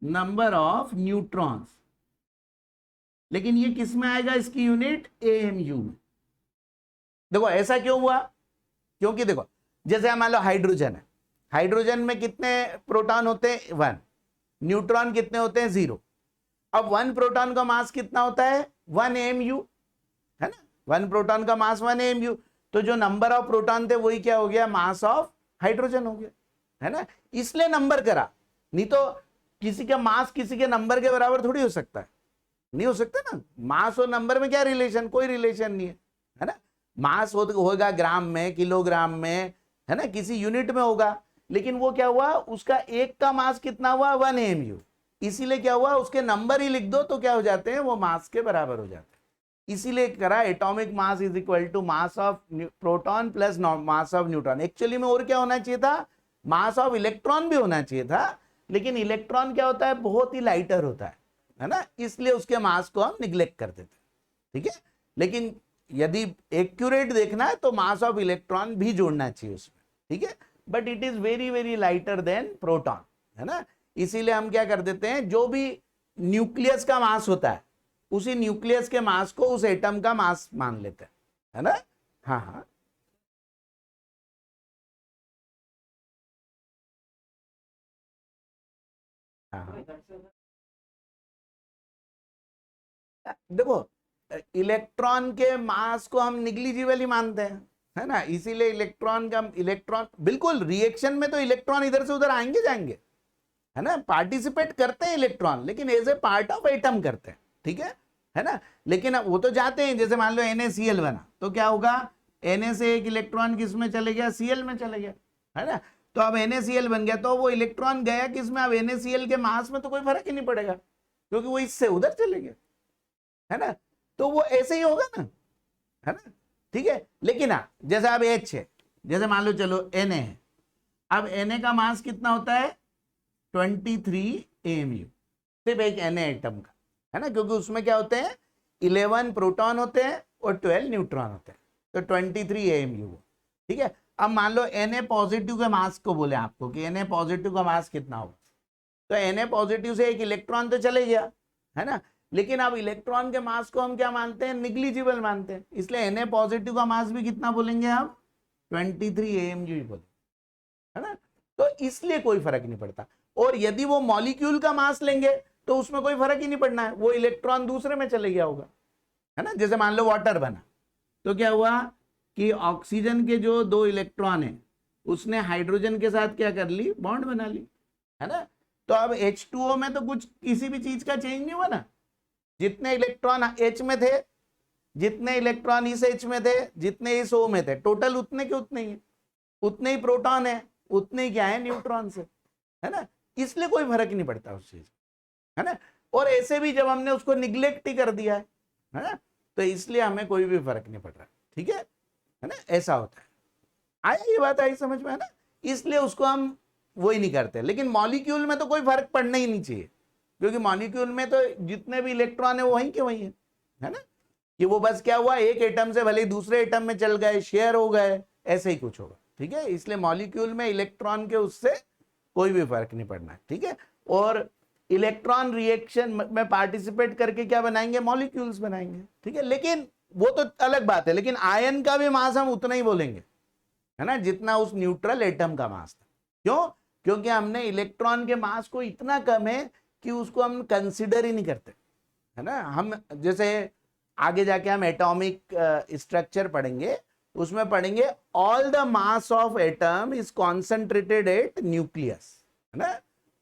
number of neutrons. लेकिन ये किस में आएगा? इसकी यूनिट AMU में। देखो ऐसा क्यों हुआ? क्योंकि देखो, जैसे मान लो हाइड्रोजन है, हाइड्रोजन में कितने प्रोटॉन होते हैं? 1। न्यूट्रॉन कितने होते हैं? 0। अब 1 प्रोटॉन का मास कितना होता है? 1 AMU, है ना। 1 प्रोटॉन का मास 1 AMU, तो जो नंबर ऑफ प्रोटॉन थे वही क्या हो गया? मास ऑफ हाइड्रोजन हो गया, है ना। इसलिए नंबर करा, नहीं तो किसी का मास किसी के नंबर के बराबर थोड़ी हो सकता है, नहीं हो सकता ना। मास और नंबर में क्या रिलेशन? कोई रिलेशन नहीं है ना। मास होगा ग्राम में, किलोग्राम में, है ना, किसी यूनिट में होगा। लेकिन वो क्या हुआ? उसका एक का मास कितना हुआ? 1 AMU। इसीलिए क्या हुआ? उसके नंबर ही लिख दो तो क्या हो जाते हैं? वो मास के बराबर हो जाते हैं। इसीलिए करा atomic mass is equal to mass of proton plus mass of neutron. Actually में और क्या होना चाहिए था? मास ऑफ इलेक्ट्रॉन भी होना चाहिए था, लेकिन इलेक्ट्रॉन क्या होता है? बहुत ही लाइटर होता है ना, इसलिए उसके मास को हम निग्लेक्ट कर देते, ठीक है। लेकिन यदि एक्यूरेट देखना है तो मास ऑफ इलेक्ट्रॉन भी जोड़ना चाहिए उसमें, ठीक है। But it is very very lighter than proton, है ना। इसीलिए हम क्या कर देते हैं? जो भी न्यूक्लियस का मास होता है उसी न्यूक्लियस के मास को उस एटम का मास मान लेते हैं, है ना। हाँ हाँ, हाँ हाँ। देखो, इलेक्ट्रॉन के मास को हम निग्लिजिबल ही मानते हैं, है ना। इसीलिए इलेक्ट्रॉन का, इलेक्ट्रॉन बिल्कुल रिएक्शन में तो इलेक्ट्रॉन इधर से उधर आएंगे जाएंगे, है ना, पार्टिसिपेट करते हैं इलेक्ट्रॉन, लेकिन as a part of atom करते हैं, ठीक है ना। लेकिन वो तो जाते हैं, जैसे मान लो NaCl बना तो क्या होगा? Na से एक इलेक्ट्रॉन किस में चले गया? Cl में चले गया, है ना। तो अब NaCl बन गया तो वो इलेक्ट्रॉन गया किस में? अब NaCl के मास में तो कोई फर्क ही नहीं पड़ेगा, क्योंकि वो इससे उधर चले गए, है ना। तो वो ऐसे ही होगा ना, है ना। ठीक है। लेकिन हाँ, जैसे अब H है, जैसे मान लो चलो Na है, अब Na का मास कितना होता है 23 AMU, सिर्फ एक Na एटम का, है ना, क्योंकि उसमें क्या होते हैं 11 प्रोटॉन होते हैं और 12 न्यूट्रॉन होते हैं, तो 23 AMU। ठीक है। अब मान लो Na पॉजिटिव के मास को बोले आपको कि Na पॉजिटिव का मास कितना होगा, तो Na पॉजिटिव से एक इलेक्ट्रॉन तो चले गया, है ना, लेकिन अब इलेक्ट्रॉन के मास को हम क्या मानते हैं, निग्लिजिबल मानते हैं, इसलिए Na पॉजिटिव का मास भी कितना बोलेंगे हम 23 AMU ही बोलेंगे, है ना। तो इसलिए कोई फर्क नहीं पड़ता। और यदि वो मॉलिक्यूल का मास लेंगे तो उसमें कोई फर्क ही नहीं पड़ना है, वो इलेक्ट्रॉन दूसरे में चले गया होगा, है ना। जैसे मान लो वाटर बना, तो क्या हुआ कि ऑक्सीजन के जो 2 इलेक्ट्रॉन है उसने हाइड्रोजन के साथ क्या कर ली, बॉन्ड बना ली, है ना। तो अब H2O में तो कुछ किसी भी चीज का चेंज नहीं हुआ ना, जितने इलेक्ट्रॉन H में थे, जितने इलेक्ट्रॉन इस H में थे, जितने इस O में थे, टोटल उतने के उतने ही, उतने ही प्रोटॉन है, उतने ही क्या है न्यूट्रॉन से, है ना। इसलिए कोई फर्क नहीं पड़ता उस चीज, है ना। और ऐसे भी जब हमने उसको निग्लेक्ट ही कर दिया है ना, तो इसलिए हमें कोई भी फर्क नहीं पड़ रहा, ठीक है ना, ऐसा होता है। आया ये बात, आई समझ में, है ना। इसलिए उसको हम वो ही नहीं करते। लेकिन मॉलिक्यूल में तो कोई फर्क पड़ना ही नहीं चाहिए, क्योंकि मॉलिक्यूल में तो जितने भी इलेक्ट्रॉन है वो वहीं के वहीं है ना, कि वो बस क्या हुआ एक एटम से भले ही दूसरे एटम में चल गए, शेयर हो गए, ऐसे ही कुछ होगा, ठीक है। इसलिए मॉलिक्यूल में इलेक्ट्रॉन के उससे कोई भी फर्क नहीं पड़ना है, ठीक है। और इलेक्ट्रॉन रिएक्शन में पार्टिसिपेट करके क्या बनाएंगे, मॉलिक्यूल्स बनाएंगे, ठीक है। लेकिन वो तो अलग बात है, लेकिन आयन का भी मास हम उतना ही बोलेंगे, है ना, जितना उस न्यूट्रल एटम का मास था। क्यों? क्योंकि हमने इलेक्ट्रॉन के मास को इतना कम है कि उसको हम कंसिडर ही नहीं करते, है ना। हम जैसे आगे जाके हम एटॉमिक स्ट्रक्चर पढ़ेंगे, उसमें पढ़ेंगे all the mass of atom is concentrated at nucleus, है ना,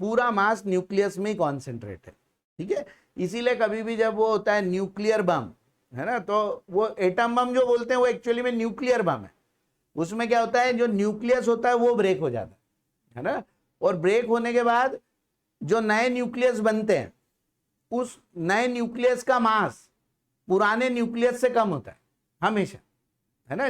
पूरा मास न्यूक्लियस में ही कॉन्सेंट्रेट है, ठीक है। इसीलिए कभी भी जब वो होता है न्यूक्लियर बम, है ना, तो वो एटम बम जो बोलते हैं वो एक्चुअली में न्यूक्लियर बम है। उसमें क्या होता है, जो न्यूक्लियस होता है वो ब्रेक हो जाता है ना, और ब्रेक होने के बाद जो नए न्यूक्लियस बनते हैं, उस नए न्यूक्लियस का मास पुराने न्यूक्लियस से कम होता है हमेशा, है ना।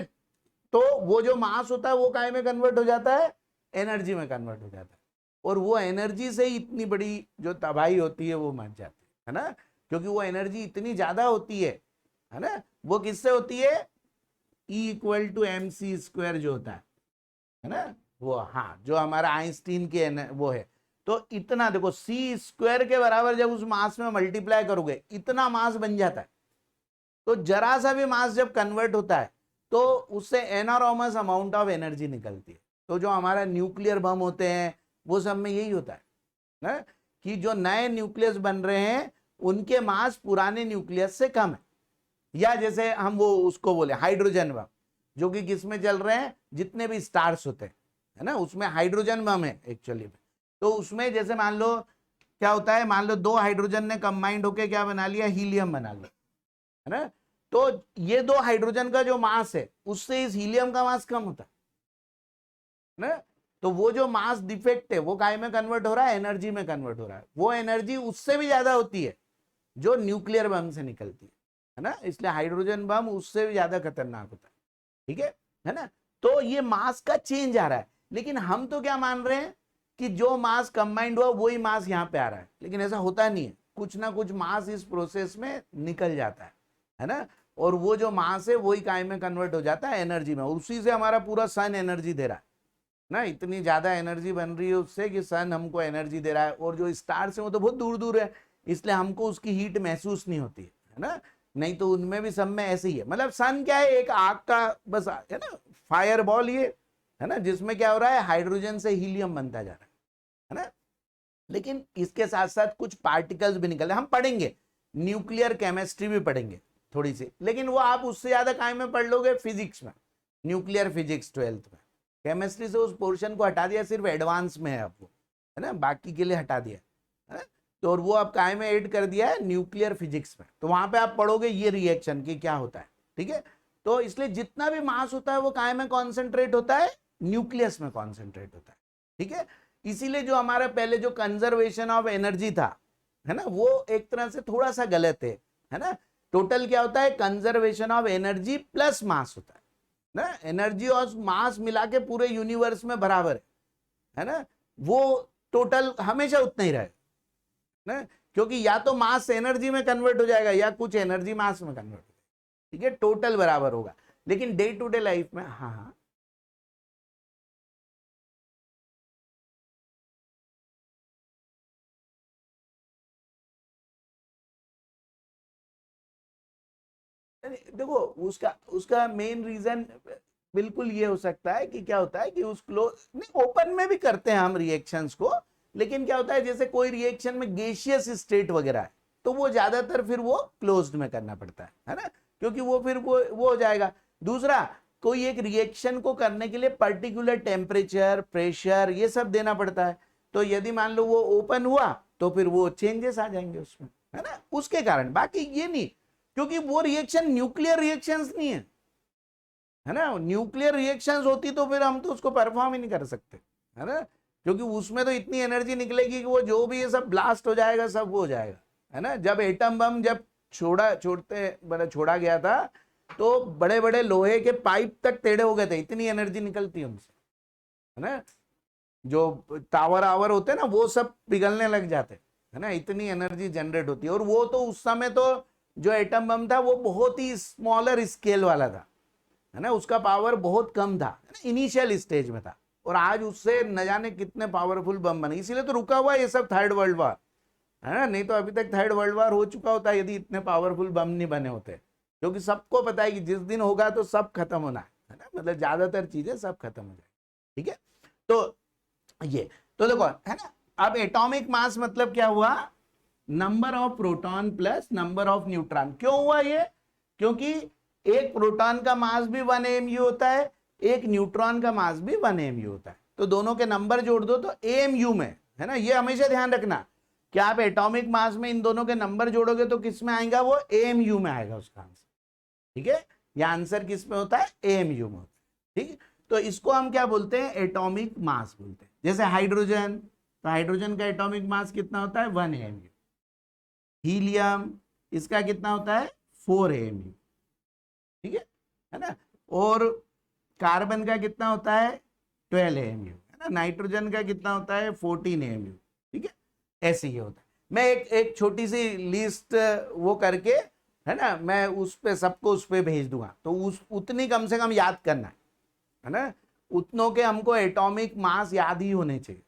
तो वो जो मास होता है वो काय में कन्वर्ट हो जाता है, एनर्जी में कन्वर्ट हो जाता है, और वो एनर्जी से ही इतनी बड़ी जो तबाही होती है वो मच जाती है ना, क्योंकि वो एनर्जी इतनी ज्यादा होती है ना। वो किससे होती है, E = mc² जो होता है ना, वो, हाँ, जो हमारा आइंस्टीन के वो है। तो इतना देखो c² के बराबर जब उस मास में मल्टीप्लाई करोगे इतना मास बन जाता है। तो जरा सा भी मास जब कन्वर्ट होता है तो उससे एनॉर्मस अमाउंट ऑफ एनर्जी निकलती है। तो जो हमारा न्यूक्लियर बम होते हैं वो सब में यही होता है ना, कि जो नए न्यूक्लियस बन रहे हैं उनके मास पुराने न्यूक्लियस से कम है। या जैसे हम वो उसको बोले हाइड्रोजन बम, जो कि किस में चल रहे हैं, जितने भी स्टार्स होते हैं, है ना, उसमें हाइड्रोजन बम है एक्चुअली में। तो उसमें जैसे मान लो क्या होता है, मान लो 2 हाइड्रोजन ने कंबाइंड होकर क्या बना लिया, हीलियम बना लिया, है ना। तो ये 2 हाइड्रोजन का जो मास है उससे इस हीलियम का मास कम होता है ना। तो वो जो मास डिफेक्ट है वो काय में कन्वर्ट हो रहा है, एनर्जी में कन्वर्ट हो रहा है। वो एनर्जी उससे भी ज्यादा होती है जो न्यूक्लियर बम से निकलती है ना। इसलिए हाइड्रोजन बम उससे भी ज्यादा खतरनाक होता है, ठीक है ना। तो ये मास का चेंज आ रहा है, लेकिन हम तो क्या मान रहे हैं कि जो मास कंबाइंड हुआ वही मास यहाँ पे आ रहा है, लेकिन ऐसा होता नहीं है। कुछ ना कुछ मास इस प्रोसेस में निकल जाता है ना, और वो जो मास है वही काय में कन्वर्ट हो जाता है, एनर्जी में। उसी से हमारा पूरा सन एनर्जी दे रहा है ना, इतनी ज्यादा एनर्जी बन रही है उससे कि सन हमको एनर्जी दे रहा है। और जो स्टार्स है वो तो बहुत दूर दूर है, इसलिए हमको उसकी हीट महसूस नहीं होती है ना। नहीं तो उनमें भी सब में ऐसे ही है। मतलब सन क्या है, एक आग का बस, है ना, फायर बॉल ये, है ना, जिसमें क्या हो रहा है, हाइड्रोजन से हीलियम बनता जा रहा है ना। लेकिन इसके साथ साथ कुछ पार्टिकल्स भी निकल रहे हैं। हम पढ़ेंगे न्यूक्लियर केमिस्ट्री भी पढ़ेंगे थोड़ी सी, लेकिन वो आप उससे ज्यादा काय में पढ़ लोगे, फिजिक्स में, न्यूक्लियर फिजिक्स 12th में। केमिस्ट्री से उस पोर्शन को हटा दिया, सिर्फ एडवांस में है अब वो, है ना, बाकी के लिए हटा दिया, है? तो और वो आप काय में ऐड कर दिया है, न्यूक्लियर फिजिक्स में। तो वहां पे आप पढ़ोगे ये रिएक्शन की क्या होता है, ठीक है। तो इसलिए जितना भी मास होता है वो काय में कॉन्सेंट्रेट होता है, न्यूक्लियस में कॉन्सेंट्रेट होता है, ठीक है। इसीलिए जो हमारा पहले जो कंजर्वेशन ऑफ एनर्जी था, है ना, वो एक तरह से थोड़ा सा गलत है ना, टोटल क्या होता है, conservation of energy plus mass होता है ना, एनर्जी और मास मिला के पूरे यूनिवर्स में बराबर है ना, वो टोटल हमेशा उतना ही रहेगा ना, क्योंकि या तो मास एनर्जी में कन्वर्ट हो जाएगा या कुछ एनर्जी मास में कन्वर्ट हो जाएगा, ठीक है, टोटल बराबर होगा। लेकिन डे टू डे लाइफ में, हाँ हाँ, देखो उसका उसका मेन रीजन बिल्कुल ये हो सकता है कि क्या होता है कि उस क्लोज नहीं, ओपन में भी करते हैं हम रिएक्शंस को, लेकिन क्या होता है जैसे कोई रिएक्शन में गैसियस स्टेट वगैरह है तो वो ज्यादातर फिर वो क्लोज्ड में करना पड़ता है ना, क्योंकि वो फिर वो हो जाएगा। दूसरा, कोई एक रिएक्शन को करने के लिए पर्टिकुलर टेम्परेचर, प्रेशर, ये सब देना पड़ता है, तो यदि मान लो वो ओपन हुआ तो फिर वो चेंजेस आ जाएंगे उसमें, है ना, उसके कारण, बाकी ये नहीं, क्योंकि वो रिएक्शन न्यूक्लियर रिएक्शंस नहीं है ना, न्यूक्लियर रिएक्शंस होती तो फिर हम तो उसको परफॉर्म ही नहीं कर सकते, है ना, क्योंकि उसमें तो इतनी एनर्जी निकलेगी कि वो जो भी ये सब ब्लास्ट हो जाएगा, सब वो हो जाएगा, है ना। जब एटम बम जब छोड़ा गया था तो बड़े बड़े लोहे के पाइप तक टेढ़े हो गए थे, इतनी एनर्जी निकलती है उनसे, है ना, जो टावर आवर होते हैं ना वो सब पिघलने लग जाते, है ना, इतनी एनर्जी जनरेट होती है। और वो तो उस समय तो जो एटम बम था वो बहुत ही स्मॉलर स्केल वाला था, है ना, उसका पावर बहुत कम था, इनिशियल स्टेज में था, और आज उससे न जाने कितने पावरफुल बम बने, इसीलिए तो रुका हुआ ये सब थर्ड वर्ल्ड वार, है ना, नहीं तो अभी तक थर्ड वर्ल्ड वार हो चुका होता यदि इतने पावरफुल बम नहीं बने होते, क्योंकि सबको पता है कि जिस दिन होगा तो सब खत्म होना है ना, मतलब ज्यादातर चीजें सब खत्म हो जाए, ठीक है। तो ये तो देखो, है ना, अब एटॉमिक मास मतलब क्या हुआ, number of proton plus number of neutron. क्यों हुआ ये, क्योंकि एक प्रोटॉन का मास भी 1 AMU होता है, एक न्यूट्रॉन का मास भी 1 AMU होता है, तो दोनों के नंबर जोड़ दो तो AMU में, है ना, ये हमेशा ध्यान रखना कि आप एटॉमिक मास में इन दोनों के नंबर जोड़ोगे तो किस में आएगा, वो AMU में आएगा उसका आंसर, ठीक है, ये आंसर किस में होता है, AMU में होता है, ठीक। तो इसको हम क्या बोलते हैं, एटॉमिक मास बोलते हैं। जैसे हाइड्रोजन, तो हाइड्रोजन का एटॉमिक मास कितना होता है, 1 AMU। हीलियम, इसका कितना होता है, 4 AMU, ठीक है ना। और कार्बन का कितना होता है, 12 AMU, है ना। नाइट्रोजन का कितना होता है, 14 AMU, ठीक है, ऐसे ही होता है। मैं एक छोटी सी लिस्ट वो करके, है ना, मैं उस पे सबको उस पे भेज दूंगा, तो उस उतनी कम से कम याद करना है ना, उतनों के हमको एटॉमिक मास याद ही होने चाहिए,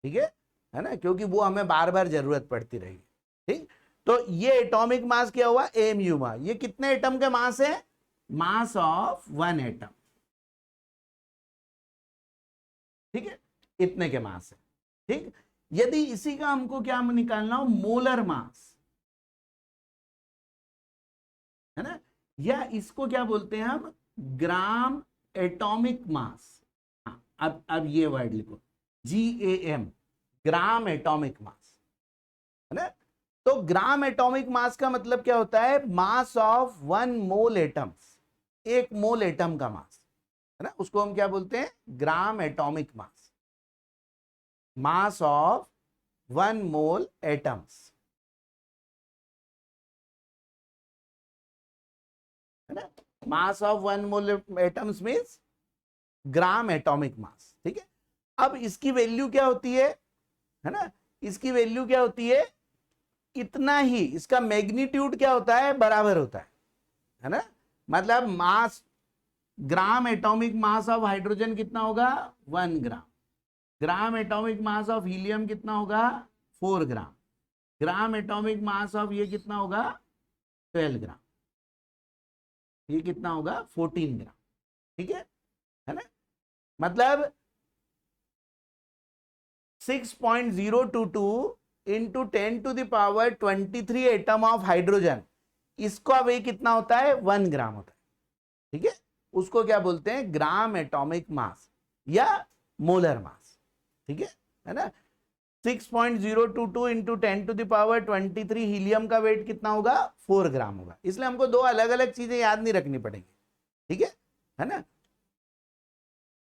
ठीक है ना, क्योंकि वो हमें बार बार जरूरत पड़ती रहेगी, ठीक। तो ये एटॉमिक मास क्या हुआ, AMU में, ये कितने एटम के मास है, मास ऑफ 1 एटम, ठीक है, इतने के मास है, ठीक। यदि इसी का हमको क्या निकालना हो, मोलर मास, है ना, या इसको क्या बोलते हैं हम, ग्राम एटॉमिक मास। अब ये वर्ड लिखो, GAM, ग्राम एटॉमिक मास, है ना। तो ग्राम एटॉमिक मास का मतलब क्या होता है, मास ऑफ 1 मोल एटम्स, एक मोल एटम का मास, है ना, उसको हम क्या बोलते हैं, ग्राम atomic mass, mass of 1 mole atoms, है ना, मास of 1 mole atoms means gram atomic मास, ठीक है। अब इसकी वैल्यू क्या होती है ना, इसकी वैल्यू क्या होती है, इतना ही इसका मैग्नीट्यूड क्या होता है, बराबर होता है ना, मतलब mass, gram atomic mass of hydrogen कितना होगा, 1 gram, gram atomic mass of helium कितना होगा, 4 ग्राम, ग्राम एटॉमिक मास ऑफ ये कितना होगा, 12 ग्राम, ये कितना होगा, 14 ग्राम, ठीक है ना, मतलब 6.022 इंटू 10⁻23 एटम ऑफ हाइड्रोजन, इसका वेट कितना होता है, 1 ग्राम होता है, ठीक है, उसको क्या बोलते हैं, ग्राम एटॉमिक मास या मोलर मास, ठीक है ना। 6.022 इंटू 10⁻23 हीलियम का वेट कितना होगा, 4 ग्राम होगा, इसलिए हमको दो अलग अलग चीजें याद नहीं रखनी पड़ेगी, ठीक है ना।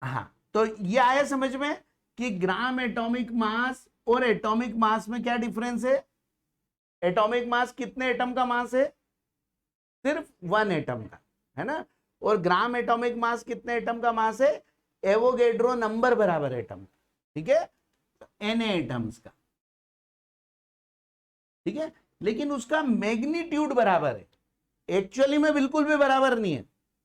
हाँ, तो ये आया समझ में कि ग्राम एटॉमिक मास और एटॉमिक मास में क्या डिफरेंस है, एटॉमिक मास कितने एटम का मास है, सिर्फ 1 एटम का, है ना। और ग्राम एटॉमिक मास कितने एटम का मास है, एवोगेड्रो नंबर बराबर एटम, ठीक है, एन एटम्स का, ठीक है। लेकिन उसका मैग्नीट्यूड बराबर है, एक्चुअली में बिल्कुल भी बराबर नहीं है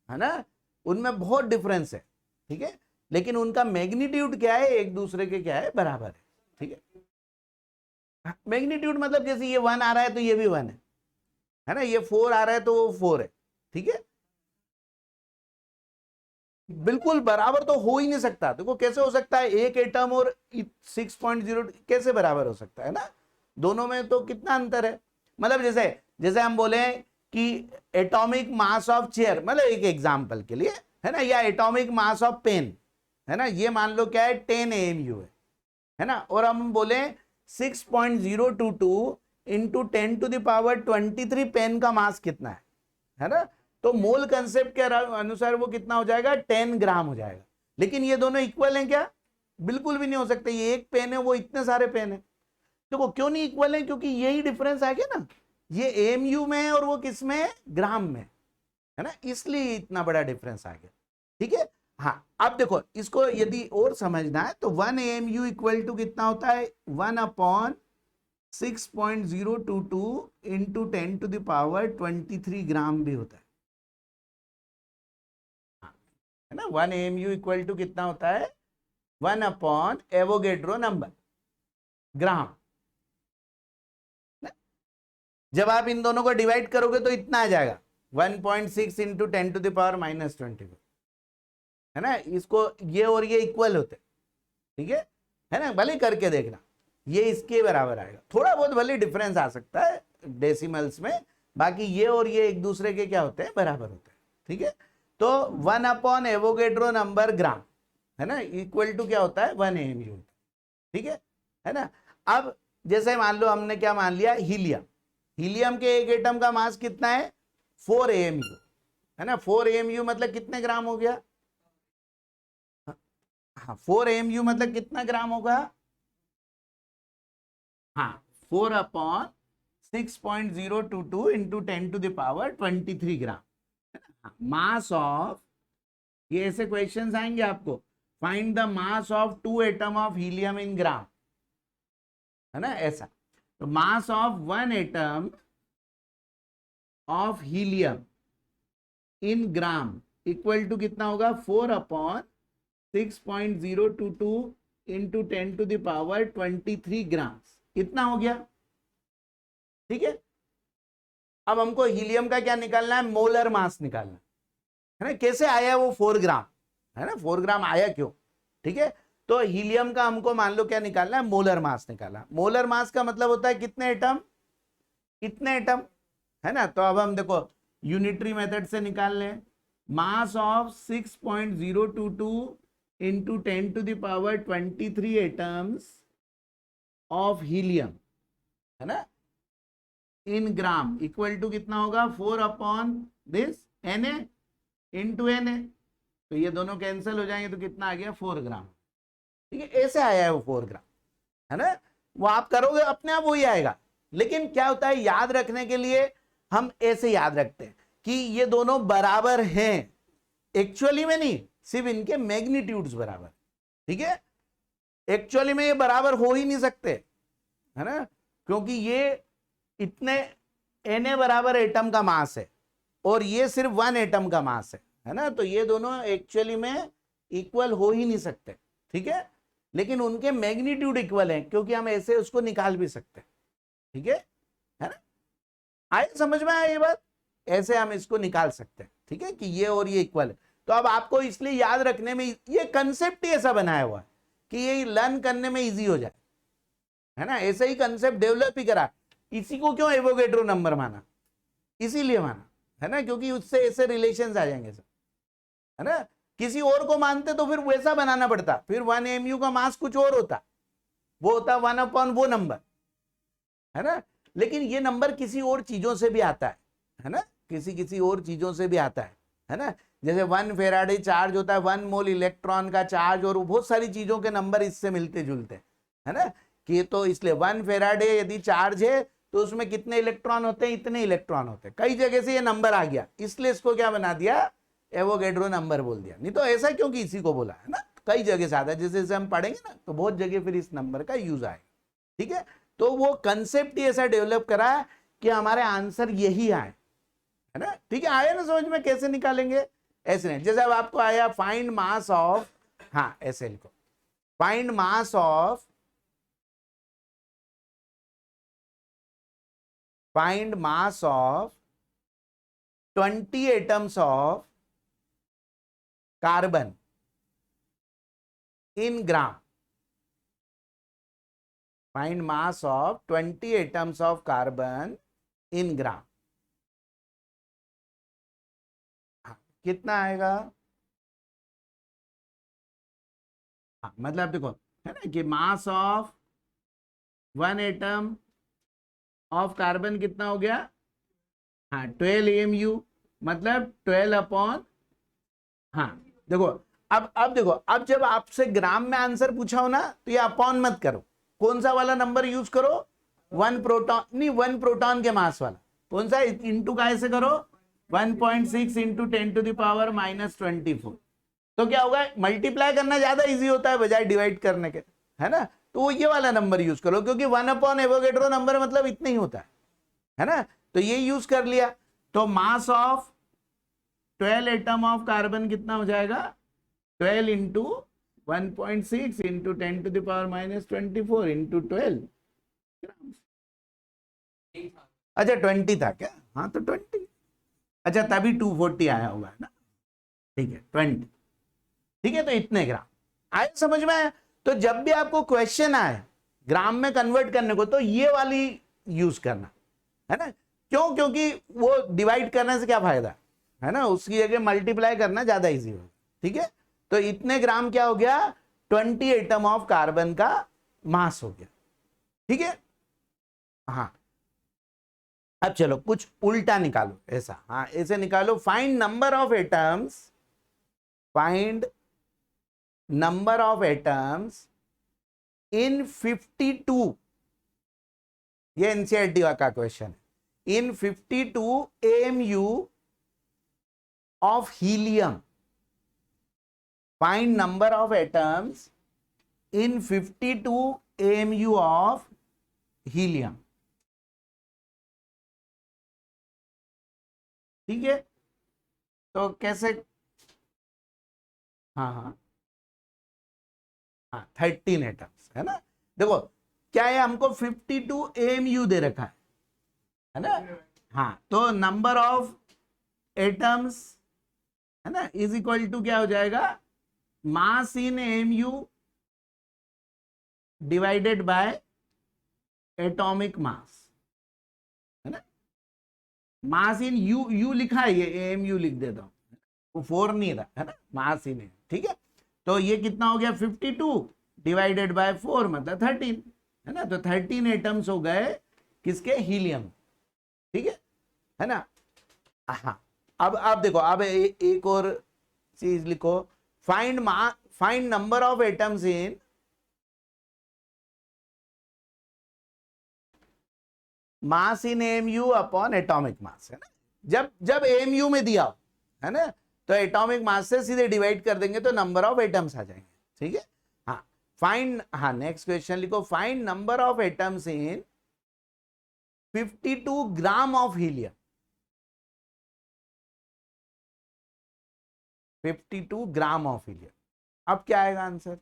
ना, उनमें बहुत डिफरेंस है, ठीक है। लेकिन उनका मैग्नीट्यूड क्या है, एक दूसरे के क्या है, बराबर है, ठीक है। मैग्नीट्यूड मतलब जैसे ये 1 आ रहा है तो ये भी 1 है ना, ये 4 आ रहा है तो वो 4 है, ठीक है। बिल्कुल बराबर तो हो ही नहीं सकता, देखो कैसे हो सकता है, एक एटम और 6.0 कैसे बराबर हो सकता है ना, दोनों में तो कितना अंतर है। मतलब जैसे जैसे हम बोले कि एटॉमिक मास ऑफ चेयर, मतलब एक एग्जांपल के लिए, है ना, या एटॉमिक मास ऑफ पेन, है ना, ये मान लो क्या है 10 AMU है ना, और हम बोले 6.022 इंटू 10⁻23 पेन का मास कितना है ना, तो मोल कंसेप्ट के अनुसार वो कितना हो जाएगा, 10 ग्राम हो जाएगा। लेकिन ये दोनों इक्वल हैं क्या, बिल्कुल भी नहीं हो सकते, ये एक पेन है वो इतने सारे पेन है। देखो क्यों नहीं इक्वल है, क्योंकि यही डिफरेंस आ गया ना, ये AMU में है और वो किस में है, ग्राम में, है ना, इसलिए इतना बड़ा डिफरेंस आ गया, ठीक है। हाँ अब देखो इसको यदि और समझना है तो 1 AMU इक्वल टू कितना होता है, 1/6.022 इंटू 10⁻23 ग्राम भी होता है ना। 1 AMU इक्वल टू कितना होता है, 1 एवोगेड्रो नंबर ग्राम। जब आप इन दोनों को डिवाइड करोगे तो इतना आ जाएगा 1.6 इंटू 10⁻24 है ना, इसको ये और ये इक्वल होते, ठीक है ना, भले करके देखना, ये इसके बराबर आएगा, थोड़ा बहुत भले डिफरेंस आ सकता है डेसिमल्स में, बाकी ये और ये एक दूसरे के क्या होते हैं, बराबर होते हैं, ठीक है। तो 1 एवोगेड्रो नंबर ग्राम, है ना, इक्वल टू क्या होता है, 1 AMU, ठीक है ना। अब जैसे मान लो हमने क्या मान लिया, हीलियम, हीलियम के एक एटम का मास कितना है, 4 AMU, है ना, 4 AMU मतलब कितने ग्राम हो गया, हाँ 4 AMU मतलब कितना ग्राम होगा, हाँ 4/6.022 इंटू 10⁻23 ग्राम। मास ऑफ, ये ऐसे क्वेश्चंस आएंगे आपको, find the mass of 2 atom of helium in gram, है ना, ऐसा। तो mass of 1 atom of helium in gram equal to कितना होगा, 4/6.022 इंटू 10⁻23 ग्राम, इतना हो गया, ठीक है। अब हमको हीलियम का क्या निकालना है, मोलर मास निकालना है ना, कैसे आया वो 4 ग्राम, है ना, 4 ग्राम आया क्यों, ठीक है। तो हीलियम का हमको मान लो क्या निकालना है, मोलर मास निकालना। मोलर मास का मतलब होता है कितने एटम, इतने एटम, है ना। तो अब हम देखो यूनिटरी मेथड से निकाल लें, mass of 6.022 into 10⁻23 atoms of helium, है ना, इन ग्राम इक्वल टू कितना होगा, 4/this Na इंटू Na, तो ये दोनों कैंसिल हो जाएंगे तो कितना आ गया, 4 ग्राम, ठीक है। ऐसे आया है वो 4 ग्राम, है ना, वो आप करोगे अपने आप वही आएगा। लेकिन क्या होता है, याद रखने के लिए हम ऐसे याद रखते हैं कि ये दोनों बराबर हैं, एक्चुअली में नहीं, सिर्फ इनके मैग्नीट्यूड्स बराबर, ठीक है। एक्चुअली में ये बराबर हो ही नहीं सकते, है ना, क्योंकि ये इतने Na बराबर एटम का मास है और ये सिर्फ 1 एटम का मास है ना, तो ये दोनों एक्चुअली में इक्वल हो ही नहीं सकते, ठीक है। लेकिन उनके मैग्नीट्यूड इक्वल है, क्योंकि हम ऐसे उसको निकाल भी सकते हैं, ठीक है ना। आए समझ में आया ये बात, ऐसे हम इसको निकाल सकते हैं, ठीक है, कि ये और ये इक्वल है। तो अब आपको इसलिए याद रखने में ये कंसेप्ट ही ऐसा बनाया हुआ है कि ये लर्न करने में इजी हो जाए, है ना, ऐसे ही कंसेप्ट डेवलप ही करा। इसी को क्यों एवोगेड्रो नंबर माना, इसीलिए माना, है ना, क्योंकि उससे ऐसे रिलेशंस आ जाएंगे सब, है ना। किसी और को मानते तो फिर वैसा बनाना पड़ता, फिर 1 AMU का मास कुछ और होता, वो होता 1/ वो नंबर, है ना। लेकिन ये नंबर किसी और चीजों से भी आता है ना, किसी और चीजों से भी आता है ना। जैसे 1 फेराडे चार्ज होता है, 1 मोल इलेक्ट्रॉन का चार्ज, और बहुत सारी चीजों के नंबर इससे मिलते जुलते हैं, है ना, कि तो इसलिए 1 फेराडे यदि चार्ज है तो उसमें कितने इलेक्ट्रॉन होते हैं, इतने इलेक्ट्रॉन होते हैं। कई जगह से ये नंबर आ गया, इसलिए इसको क्या बना दिया, एवोगैड्रो नंबर बोल दिया। नहीं तो ऐसा क्योंकि इसी को बोला है ना, कई जगह से आता है, जैसे जैसे हम पढ़ेंगे ना तो बहुत जगह फिर इस नंबर का यूज आएगा। ठीक है, तो वो कंसेप्ट ही ऐसा डेवलप करा है कि हमारे आंसर यही आए, है ना। ठीक है, आया ना समझ में, कैसे निकालेंगे, ऐसे नहीं। जैसे अब आपको आया फाइंड मास ऑफ, हाँ ऐसे लिखो, find mass of, find mass of 20 atoms of carbon in gram. Find mass of 20 atoms of carbon in gram. कितना आएगा, हाँ मतलब देखो है ना कि मास ऑफ 1 एटम ऑफ कार्बन कितना हो गया, हाँ 12 AMU, मतलब 12 अपॉन, हाँ देखो अब देखो, अब जब आपसे ग्राम में आंसर पूछा हो ना तो ये अपॉन मत करो, कौन सा वाला नंबर यूज करो, 1 प्रोटॉन, नहीं 1 प्रोटॉन के मास वाला, कौन सा, इंटू का ऐसे करो 1.6 इंटू 10 टू द पावर -24, तो क्या होगा, मल्टीप्लाई करना ज्यादा इजी होता है बजाय डिवाइड करने के, है ना। तो ये वाला नंबर यूज करो, क्योंकि 1 अपॉन एवोगैड्रो नंबर मतलब इतना ही होता है ना, तो ये यूज कर लिया। तो mass of 12 atom of carbon कितना हो जाएगा, 12 into 1.6 into 10 to the power -24 into 12। अच्छा 20 था क्या, हाँ तो 20, अच्छा तभी 240 आया होगा, है ना। ठीक है 20, ठीक है, तो इतने ग्राम आए, समझ में आया। तो जब भी आपको क्वेश्चन आए ग्राम में कन्वर्ट करने को, तो ये वाली यूज करना, है ना। क्यों, क्योंकि वो डिवाइड करने से क्या फायदा, है ना, उसकी जगह मल्टीप्लाई करना ज्यादा इजी होगा। ठीक है, तो इतने ग्राम क्या हो गया, 20 एटम ऑफ कार्बन का मास हो गया। ठीक है, हाँ अब चलो कुछ उल्टा निकालो, ऐसा, हाँ ऐसे निकालो, find number of atoms, find number of atoms in 52, ये एनसीईआरटी का क्वेश्चन है, इन 52 AMU of helium, find number of atoms in 52 AMU of helium. ठीक है, तो कैसे, हाँ हाँ हाँ 13 एटम्स, है ना। देखो क्या है, हमको 52 AMU दे रखा है ना, हाँ तो नंबर ऑफ एटम्स, है ना, इज इक्वल टू क्या हो जाएगा, मास इन AMU divided by atomic mass, है ना। मास इन यू लिखा है, ये AMU लिख देता हूं, वो 4 नहीं था, है ना, मास इन है। ठीक है, तो ये कितना हो गया, 52 डिवाइडेड बाय 4 मतलब 13, है ना। तो 13 एटम्स हो गए किसके, हीलियम। ठीक है ना। हाँ अब देखो, अब एक और चीज लिखो, find number of atoms in mass in AMU upon atomic mass, है ना। जब जब AMU में दिया हो, है ना, तो एटॉमिक मास से सीधे डिवाइड कर देंगे तो नंबर ऑफ एटम्स आ जाएंगे। ठीक है, हाँ फाइंड, हाँ नेक्स्ट क्वेश्चन लिखो, find number of atoms in 52 gram of helium, 52 gram of helium. अब क्या आएगा आंसर,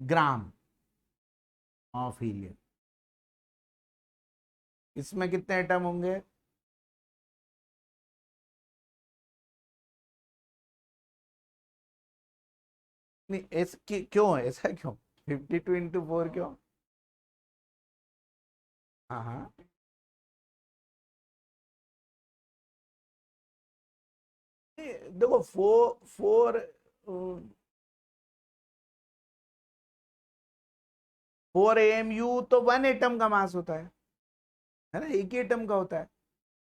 ग्राम ऑफ हीलियम, इसमें कितने एटम होंगे, नहीं ऐसा क्यों है, ऐसा क्यों, 52 इंटू 4 क्यों, हाँ हाँ देखो 4 AMU तो 1 एटम का मास होता है ना, एक ही एटम का होता है।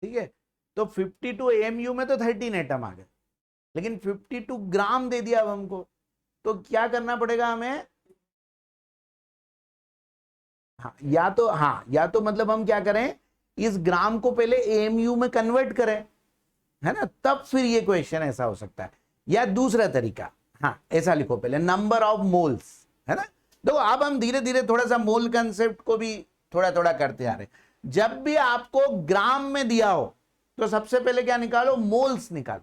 ठीक है, तो 52 AMU में तो 13 एटम आ गए, लेकिन 52 ग्राम दे दिया अब हमको, तो क्या करना पड़ेगा हमें, हाँ या तो मतलब हम क्या करें, इस ग्राम को पहले एएमयू में कन्वर्ट करें, है ना, तब फिर ये क्वेश्चन ऐसा हो सकता है। या दूसरा तरीका, हाँ ऐसा लिखो पहले नंबर ऑफ मोल्स, है ना। देखो अब हम धीरे धीरे थोड़ा सा मोल कंसेप्ट को भी थोड़ा थोड़ा करते आ रहे हैं। जब भी आपको ग्राम में दिया हो तो सबसे पहले क्या निकालो, मोल्स निकालो,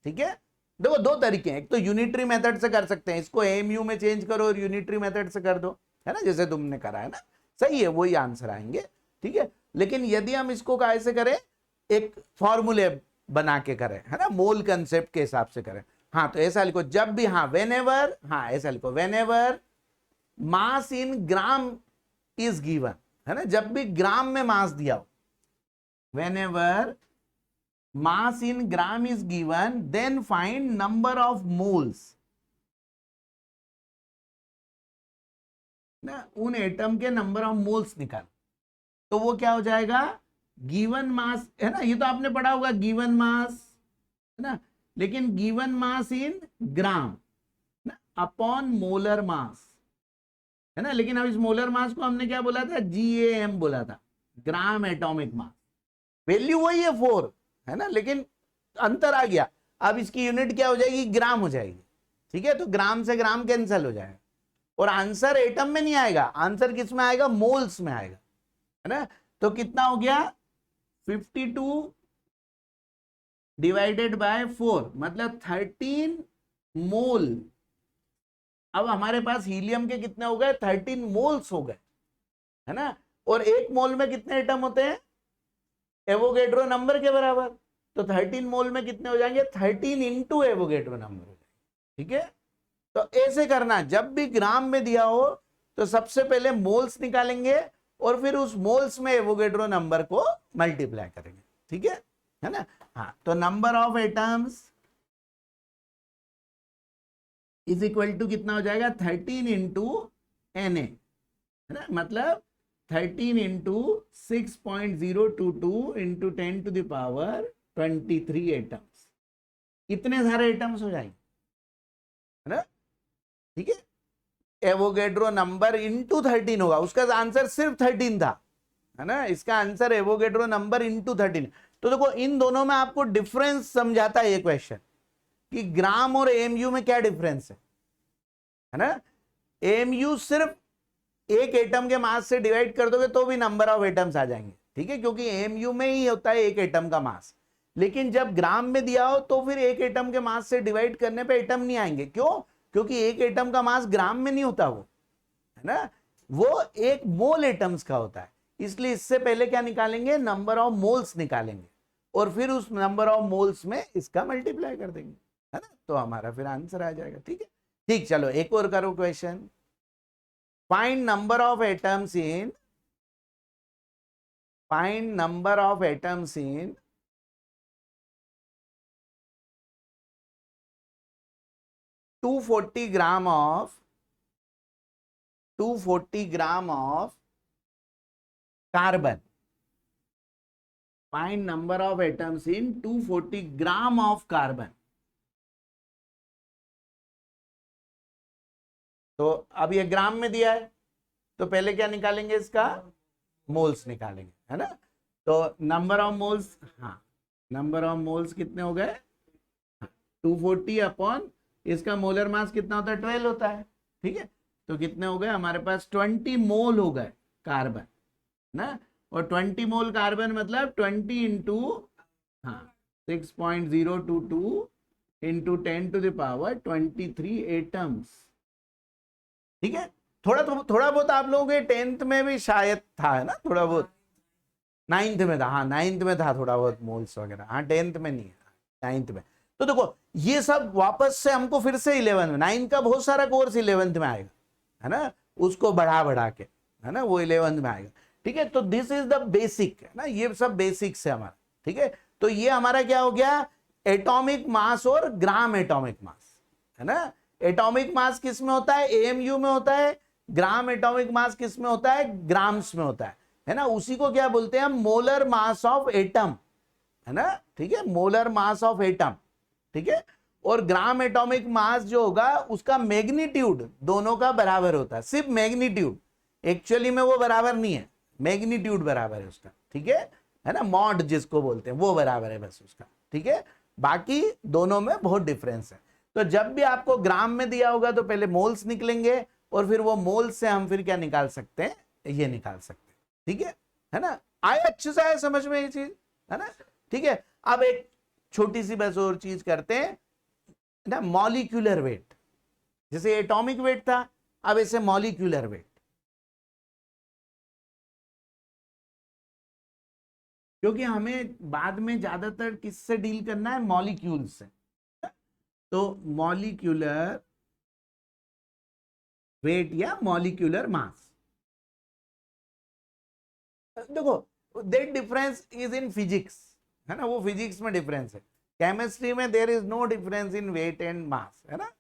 ठीक है। देखो दो तरीके हैं, एक तो यूनिटरी मेथड से कर सकते हैं, इसको एएमयू में चेंज करो और यूनिटरी मेथड से कर दो, है ना, जैसे तुमने करा है ना, सही है, वही आंसर आएंगे, ठीक है। लेकिन यदि हम इसको कैसे करें, एक फॉर्मूले बना के करें, है ना, मोल कंसेप्ट के हिसाब से करें। हाँ तो ऐसा लिखो, जब भी, हाँ वेनेवर, हाँ ऐसा लिखो, whenever mass in gram is given, है ना, जब भी ग्राम में मास दिया हो, whenever mass in gram is given, then find number of moles, ना उन एटम के नंबर ऑफ मोल्स निकाल। तो वो क्या हो जाएगा, गिवन मास, है ना, ये तो आपने पढ़ा होगा गिवन मास, है ना, लेकिन गिवन मास इन ग्राम ना अपॉन मोलर मास, है ना। लेकिन अब इस मोलर मास को हमने क्या बोला था, GAM बोला था, ग्राम एटॉमिक मास। वैल्यू वही है 4, है ना, लेकिन अंतर आ गया। अब इसकी यूनिट क्या हो जाएगी, ग्राम हो जाएगी, ठीक है। तो ग्राम से ग्राम कैंसिल हो जाएगा और आंसर एटम में नहीं आएगा, आंसर किस में आएगा, मोल्स में आएगा, है ना। तो कितना हो गया, 52 डिवाइडेड बाय 4 मतलब 13 मोल। अब हमारे पास हीलियम के कितने हो गए, 13 मोल्स हो गए, है ना। और एक मोल में कितने एटम होते हैं, एवोगेड्रो नंबर के बराबर। तो 13 मोल में कितने हो जाएंगे, 13 इंटू एवोगेड्रो नंबर हो जाएंगे, ठीक है। तो ऐसे करना, जब भी ग्राम में दिया हो तो सबसे पहले मोल्स निकालेंगे और फिर उस मोल्स में एवोगेड्रो नंबर को मल्टीप्लाई करेंगे, ठीक है ना। हाँ तो number of atoms is equal to कितना हो जाएगा, 13 इंटू Na, है ना, मतलब 13 into 6.022 into 10 to the power 23 atoms, इतने सारे एटम्स हो जाएंगे, है ना, ठीक है। एवोगेड्रो नंबर इंटू 13 होगा, उसका आंसर सिर्फ 13 था, है ना, इसका आंसर एवोगेड्रो नंबर इंटू 13। तो देखो इन दोनों में आपको डिफरेंस समझाता है ये क्वेश्चन कि ग्राम और एएमयू में क्या डिफरेंस है ना। एएमयू सिर्फ एक एटम के मास से डिवाइड कर दोगे तो भी नंबर ऑफ एटम्स आ जाएंगे, ठीक है, क्योंकि एएमयू में ही होता है एक एटम का मास। लेकिन जब ग्राम में दिया हो तो फिर एक एटम के मास से डिवाइड करने पे एटम नहीं आएंगे, क्यों, क्योंकि एक एटम का मास ग्राम में नहीं होता, वो, है ना, वो एक मोल एटम्स का होता है। इसलिए इससे पहले क्या निकालेंगे, नंबर ऑफ मोल्स निकालेंगे और फिर उस नंबर ऑफ मोल्स में इसका मल्टीप्लाई कर देंगे, है ना, तो हमारा फिर आंसर आ जाएगा, ठीक है। ठीक, चलो एक और करो question. Find number of atoms in 240 gram of carbon. Find number of atoms in 240 gram of carbon. तो अब ये ग्राम में दिया है तो पहले क्या निकालेंगे, इसका मोल्स निकालेंगे, है ना। तो नंबर ऑफ मोल्स, हाँ नंबर ऑफ मोल्स कितने हो गए, 240 अपॉन इसका मोलर मास कितना होता है, 12 होता है, ठीक है। तो कितने हो गए हमारे पास, 20 मोल हो गए कार्बन ना, और 20 मोल कार्बन मतलब 20 into 6.022 into 10 to the power 23 atoms, ठीक है। थोड़ा बहुत आप लोगों के 10th में भी शायद था, है ना, थोड़ा बहुत 9th में था, हाँ 9th में था थोड़ा बहुत मोल्स वगैरह, हाँ 10th में नहीं है, 9th में। तो देखो ये सब वापस से हमको फिर से 11 में, 9 का बहुत सारा कोर्स 11th में आएगा, है ना, उसको बढ़ा के, है ना, वो 11th में आएगा, ठीक है। तो दिस इज द बेसिक, है ना, ये सब बेसिक्स है हमारा, ठीक है। तो ये हमारा क्या हो गया, एटॉमिक मास और ग्राम एटॉमिक मास, है ना। एटॉमिक मास किस में होता है, एएमयू में होता है, ग्राम एटॉमिक मास किस में होता है, ग्राम्स में होता है ना। उसी को क्या बोलते हैं, मोलर मास ऑफ एटम, है ना, ठीक है, मोलर मास ऑफ एटम, ठीक है। और ग्राम एटॉमिक मास जो होगा उसका मैग्नीट्यूड दोनों का बराबर होता है, सिर्फ मैग्नीट्यूड। एक्चुअली में वो बराबर नहीं है, मैग्नीट्यूड बराबर है उसका, ठीक है ना, मॉड जिसको बोलते हैं वो बराबर है बस उसका, ठीक है। बाकी दोनों में बहुत डिफरेंस है। तो जब भी आपको ग्राम में दिया होगा तो पहले मोल्स निकलेंगे और फिर वो मोल्स से हम फिर क्या निकाल सकते हैं, ये निकाल सकते हैं, ठीक है ना। आए अच्छे से आए समझ में ये चीज, है ना, ठीक है। अब एक छोटी सी बस और चीज करते हैं ना, मॉलिक्यूलर वेट। जैसे एटॉमिक वेट था, अब ऐसे मॉलिक्यूलर वेट, क्योंकि हमें बाद में ज्यादातर किससे डील करना है, मॉलिक्यूल से। तो मॉलिक्यूलर वेट या मॉलिक्यूलर मास, देखो that difference is in physics, है ना, वो फिजिक्स में डिफरेंस है। केमिस्ट्री में there is no difference in weight and mass, है ना,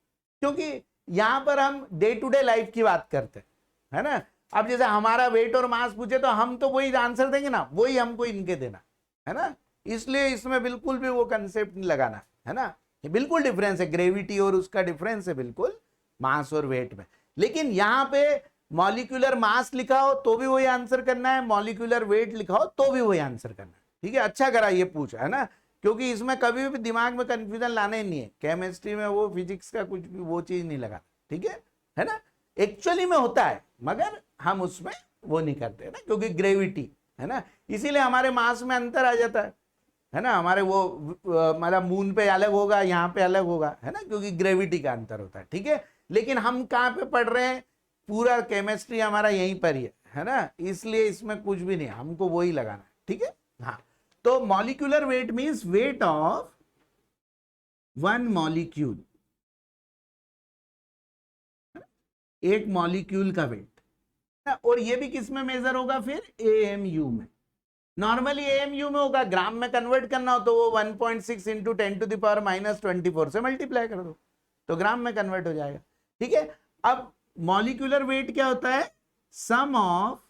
क्योंकि यहां पर हम डे टू डे लाइफ की बात करते हैं, है ना। अब जैसे हमारा वेट और मास पूछे तो हम तो वही आंसर देंगे ना, वही हमको इनके देना, है ना। इसलिए इसमें बिल्कुल भी वो कंसेप्ट नहीं लगाना, है ना। ये बिल्कुल डिफरेंस है, ग्रेविटी और उसका डिफरेंस है बिल्कुल मास और वेट में। लेकिन यहां पे मॉलिक्यूलर मास लिखा हो तो भी वही आंसर करना है, मॉलिक्यूलर वेट लिखा हो तो भी वही आंसर करना है, ठीक है। अच्छा करा ये पूछा, है ना, क्योंकि इसमें कभी भी दिमाग में कंफ्यूजन लाना ही नहीं है। केमिस्ट्री में वो फिजिक्स का कुछ भी वो चीज नहीं लगा, ठीक है ना। एक्चुअली में होता है मगर हम उसमें वो नहीं करते ना, क्योंकि ग्रेविटी, है ना, इसीलिए हमारे मास में अंतर आ जाता है ना। हमारे वो मतलब मून पे अलग होगा, यहाँ पे अलग होगा, है ना, क्योंकि ग्रेविटी का अंतर होता है, ठीक है। लेकिन हम कहाँ पे पढ़ रहे हैं, पूरा केमिस्ट्री हमारा यहीं पर ही है ना, इसलिए इसमें कुछ भी नहीं, हमको वही लगाना है, ठीक है। हाँ, तो molecular wait means weight of one molecule, एक मॉलिक्यूल का वेट, और ये भी किस में मेजर होगा फिर, एएमयू में। नॉर्मली एएमयू में होगा, ग्राम में कन्वर्ट करना हो तो वो 1.6 इंटू 10⁻⁻24 से मल्टीप्लाई कर दो तो ग्राम में कन्वर्ट हो जाएगा, ठीक है। अब मॉलिक्यूलर वेट क्या होता है, सम ऑफ,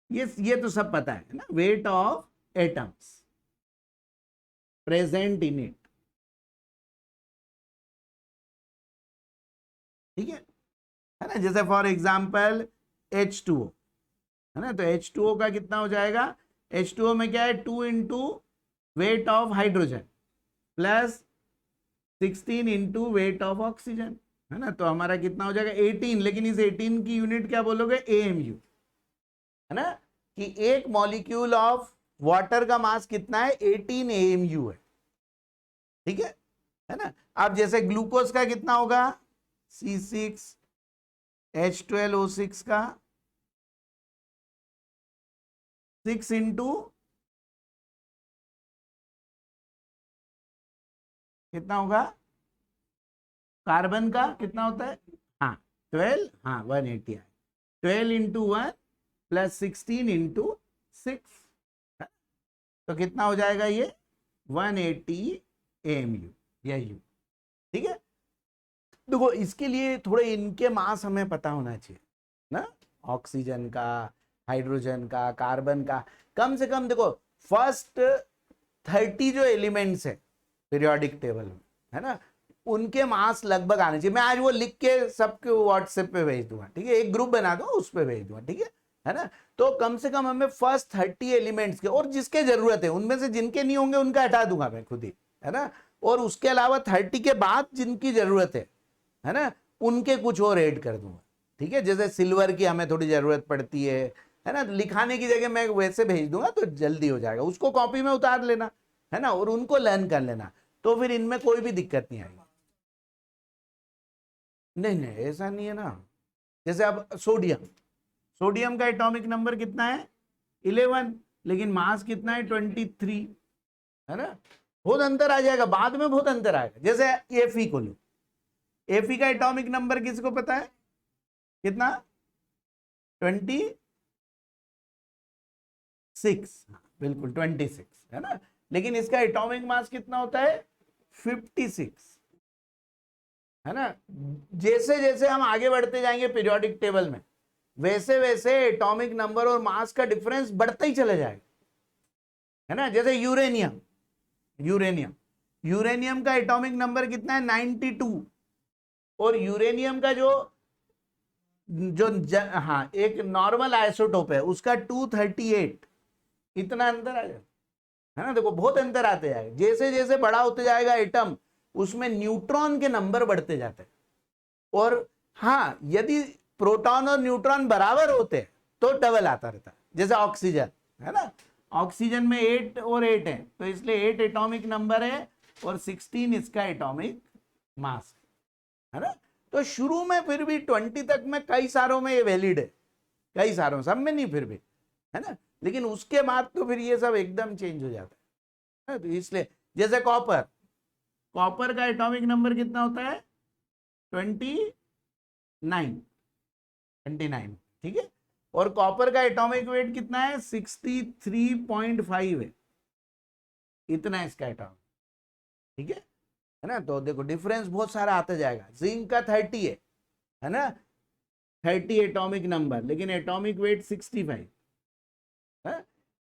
ये तो सब पता है ना, weight of atoms present in it, ठीक है ना। जैसे फॉर एग्जांपल H2O, है ना, तो H2O का कितना हो जाएगा, H2O में क्या है, 2 into weight of hydrogen plus 16 into weight of oxygen, है ना, तो हमारा कितना हो जाएगा 18। लेकिन इस 18 की यूनिट क्या बोलोगे, एएमयू, है ना, कि एक मॉलिक्यूल ऑफ वाटर का मास कितना है, 18 एएमयू है, ठीक है ना। अब जैसे ग्लूकोज का कितना होगा, C6H12O6 का 6 इंटू कितना होगा, कार्बन का कितना होता है, हाँ 12, हाँ 180 है, 12 इंटू 1 प्लस 16 इंटू 6, तो कितना हो जाएगा ये 180 एएमयू या यू, ठीक है। देखो इसके लिए थोड़े इनके मास हमें पता होना चाहिए ना, ऑक्सीजन का, हाइड्रोजन का, कार्बन का, कम से कम देखो फर्स्ट 30 जो एलिमेंट्स है पीरियोडिक टेबल में, है ना, उनके मास लगभग आने चाहिए। मैं आज वो लिख के सबके व्हाट्सएप पे भेज दूंगा, ठीक है, एक ग्रुप बना दो उस पे भेज दूंगा, ठीक है ना। तो कम से कम हमें फर्स्ट 30 एलिमेंट्स के, और जिसके जरूरत है उनमें से जिनके नहीं होंगे उनका हटा दूंगा मैं खुद ही, है ना, और उसके अलावा 30 के बाद जिनकी जरूरत है ना, उनके कुछ और ऐड कर दूंगा, ठीक है। जैसे सिल्वर की हमें थोड़ी जरूरत पड़ती है ना, लिखाने की जगह मैं वैसे भेज दूंगा तो जल्दी हो जाएगा, उसको कॉपी में उतार लेना, है ना, और उनको लर्न कर लेना, तो फिर इनमें कोई भी दिक्कत नहीं आएगी। नहीं नहीं ऐसा नहीं है ना, जैसे अब सोडियम का एटॉमिक नंबर कितना है 11, लेकिन मास कितना है 23, है ना, बहुत अंतर आ जाएगा, बाद में बहुत अंतर आएगा। जैसे Fe को लो, Fe का एटॉमिक नंबर किसको पता है, कितना 26, बिल्कुल 26, है ना, लेकिन इसका एटॉमिक मास कितना होता है 56, है ना। जैसे जैसे हम आगे बढ़ते जाएंगे पीरियोडिक टेबल में, वैसे वैसे एटॉमिक नंबर और मास का डिफरेंस बढ़ता ही चला जाएगा, है ना। जैसे यूरेनियम का एटॉमिक नंबर कितना है 92, और यूरेनियम का जो हाँ एक नॉर्मल आइसोटोप है उसका 238, इतना अंतर आ जाए, है ना। देखो बहुत अंतर आते जाएगा, जैसे जैसे बड़ा होते जाएगा एटम, उसमें न्यूट्रॉन के नंबर बढ़ते जाते हैं। और हाँ, यदि प्रोटॉन और न्यूट्रॉन बराबर होते तो डबल आता रहता, जैसे ऑक्सीजन, है ना। ऑक्सीजन में 8 और 8 है, तो इसलिए 8 एटॉमिक नंबर है और 16 इसका एटॉमिक मास है ना। तो शुरू में फिर भी 20 तक में कई सारों में ये वैलिड है, कई सारों सब में नहीं फिर भी, है ना। लेकिन उसके बाद तो फिर ये सब एकदम चेंज हो जाता है। तो इसलिए जैसे कॉपर, कॉपर का एटॉमिक नंबर कितना होता है 29, ठीक है। और कॉपर का एटॉमिक वेट कितना है 63.5 है, इतना इसका एटॉमिक, ठीक है ना। तो देखो डिफरेंस बहुत सारा आता जाएगा। जिंक का 30 है ना, 30 एटॉमिक नंबर, लेकिन एटॉमिक वेट 65 है,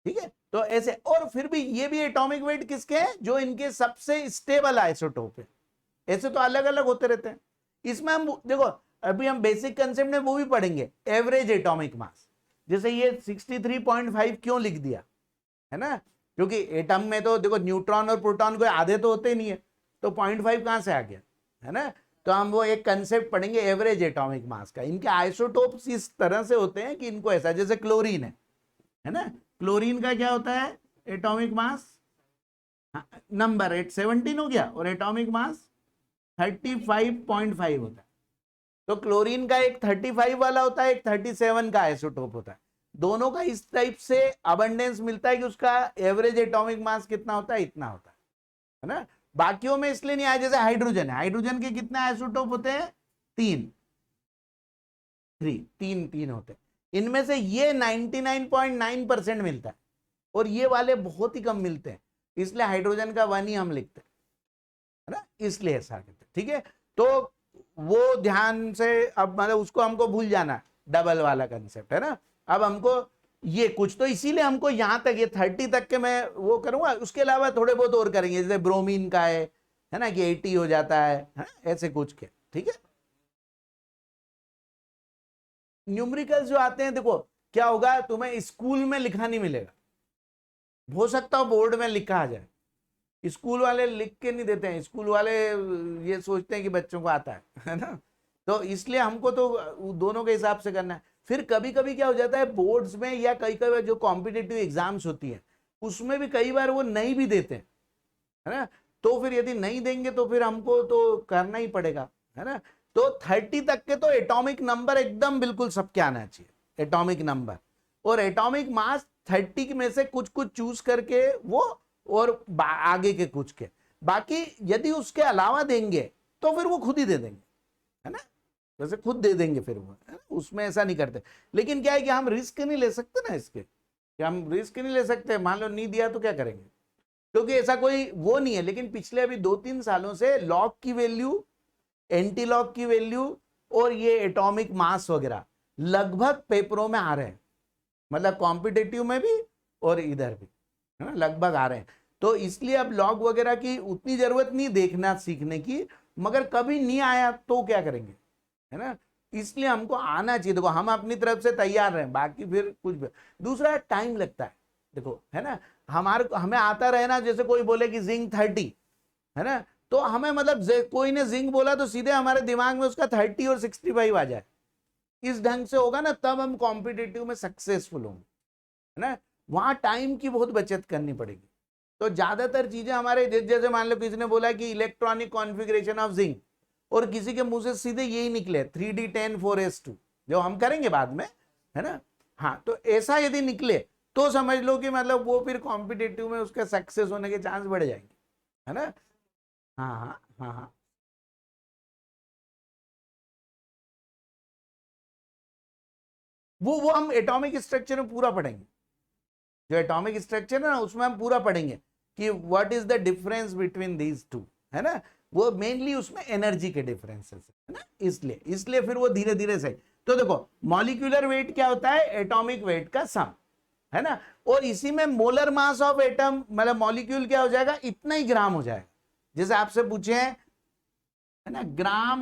ठीक है। तो ऐसे, और फिर भी ये भी एटॉमिक वेट किसके हैं, जो इनके सबसे स्टेबल आइसोटोप है। ऐसे तो अलग अलग होते रहते हैं। इसमें हम देखो, अभी हम बेसिक कंसेप्ट में वो भी पढ़ेंगे, एवरेज एटॉमिक मास। जैसे ये 63.5 क्यों लिख दिया, है ना, क्योंकि एटम में तो देखो न्यूट्रॉन और प्रोटॉन को आधे तो होते नहीं है, तो 0.5 कहां से आ गया, है ना। तो हम वो एक कंसेप्ट पढ़ेंगे एवरेज एटॉमिक मास का। इनके आइसोटोप्स इस तरह से होते हैं कि इनको ऐसा, जैसे क्लोरीन है ना, क्लोरीन का क्या होता है एटॉमिक मास, नंबर 17 हो गया, और एटॉमिक मास 35.5 होता है। तो क्लोरीन का एक 35 वाला होता है, एक 37 का आइसोटोप होता है। दोनों का इस टाइप से अबंडेंस मिलता है कि उसका एवरेज एटॉमिक मास कितना होता है, इतना होता है ना। बाकियों में इसलिए नहीं आया, जैसे हाइड्रोजन है, हाइड्रोजन के कितने आइसोटोप होते हैं, 3 तीन होते हैं। इनमें से ये 99.9% मिलता है, और ये वाले बहुत ही कम मिलते हैं, इसलिए हाइड्रोजन का 1 ही हम लिखते हैं, है ना, इसलिए ऐसा कहते हैं, ठीक है। तो वो ध्यान से, अब मतलब उसको हमको भूल जाना, डबल वाला कंसेप्ट, है ना। अब हमको ये कुछ तो, इसीलिए हमको यहां तक, ये 30 तक के मैं वो करूंगा, उसके अलावा थोड़े बहुत और करेंगे, जैसे ब्रोमीन का है ना, कि 80 हो जाता है ऐसे कुछ के, ठीक है। न्यूमेरिकल्स जो आते हैं, देखो क्या होगा, तुम्हें स्कूल में लिखा नहीं मिलेगा, हो सकता हो बोर्ड में लिखा आ जाए। स्कूल वाले लिख के नहीं देते हैं, स्कूल वाले ये सोचते हैं कि बच्चों को आता है ना। तो इसलिए हमको तो दोनों के हिसाब से करना है। फिर कभी कभी क्या हो जाता है बोर्ड्स में, या कई कई जो कॉम्पिटिटिव एग्जाम्स होती है उसमें भी कई बार वो नहीं भी देते हैं, है ना। तो फिर यदि नहीं देंगे तो फिर हमको तो करना ही पड़ेगा, है ना। तो 30 तक के तो एटॉमिक नंबर एकदम बिल्कुल सबके आना चाहिए, एटॉमिक नंबर, और एटॉमिक मास 30 में से कुछ कुछ चूज करके वो, और आगे के कुछ के, बाकी यदि उसके अलावा देंगे तो फिर वो खुद ही दे देंगे, है ना, वैसे खुद दे देंगे फिर वो, है ना? उसमें ऐसा नहीं करते। लेकिन क्या है कि हम रिस्क नहीं ले सकते ना इसके, कि हम रिस्क नहीं ले सकते, मान लो नहीं दिया तो क्या करेंगे, क्योंकि ऐसा कोई वो नहीं है। लेकिन पिछले अभी 2-3 सालों से लॉग की वैल्यू, एंटी लॉग की वैल्यू, और ये एटॉमिक मास वगैरह लगभग पेपरों में आ रहे हैं, मतलब कॉम्पिटेटिव में भी और इधर भी, है ना, लगभग आ रहे हैं। तो इसलिए अब लॉग वगैरह की उतनी जरूरत नहीं देखना सीखने की, मगर कभी नहीं आया तो क्या करेंगे, है ना। इसलिए हमको आना चाहिए। देखो हम अपनी तरफ से तैयार रहे, बाकी फिर कुछ भी। दूसरा टाइम लगता है, देखो, है ना, हमें आता रहे ना, जैसे कोई बोले कि जिंक 30, है ना, तो हमें मतलब कोई ने जिंक बोला तो सीधे हमारे दिमाग में उसका 30 और 65 आ जाए, इस ढंग से होगा ना, तब हम कॉम्पिटिटिव में सक्सेसफुल होंगे, है ना। वहां टाइम की बहुत बचत करनी पड़ेगी। तो ज्यादातर चीजें हमारे, जैसे मान लो किसी ने बोला कि इलेक्ट्रॉनिक कॉन्फ़िगरेशन ऑफ जिंक, और किसी के मुंह से सीधे यही निकले 3D10 4s2, जो हम करेंगे बाद में, है ना। हाँ, तो ऐसा यदि निकले तो समझ लो कि मतलब वो फिर कॉम्पिटिटिव में उसका सक्सेस होने के चांस बढ़ जाएंगे, है ना। हाँ हाँ हाँ हाँ, वो हम एटॉमिक स्ट्रक्चर में पूरा पढ़ेंगे। जो एटॉमिक स्ट्रक्चर है ना, उसमें हम पूरा पढ़ेंगे कि what is the difference between these two, है ना। वो मेनली उसमें एनर्जी के डिफरेंसेस है ना, इसलिए इसलिए फिर वो धीरे धीरे से। तो देखो मॉलिक्यूलर वेट क्या होता है, एटॉमिक वेट का सम, है ना। और इसी में मोलर मास ऑफ एटम, मतलब मॉलिक्यूल क्या हो जाएगा, इतना ही ग्राम हो जाएगा। जैसे आपसे पूछे, है ना, ग्राम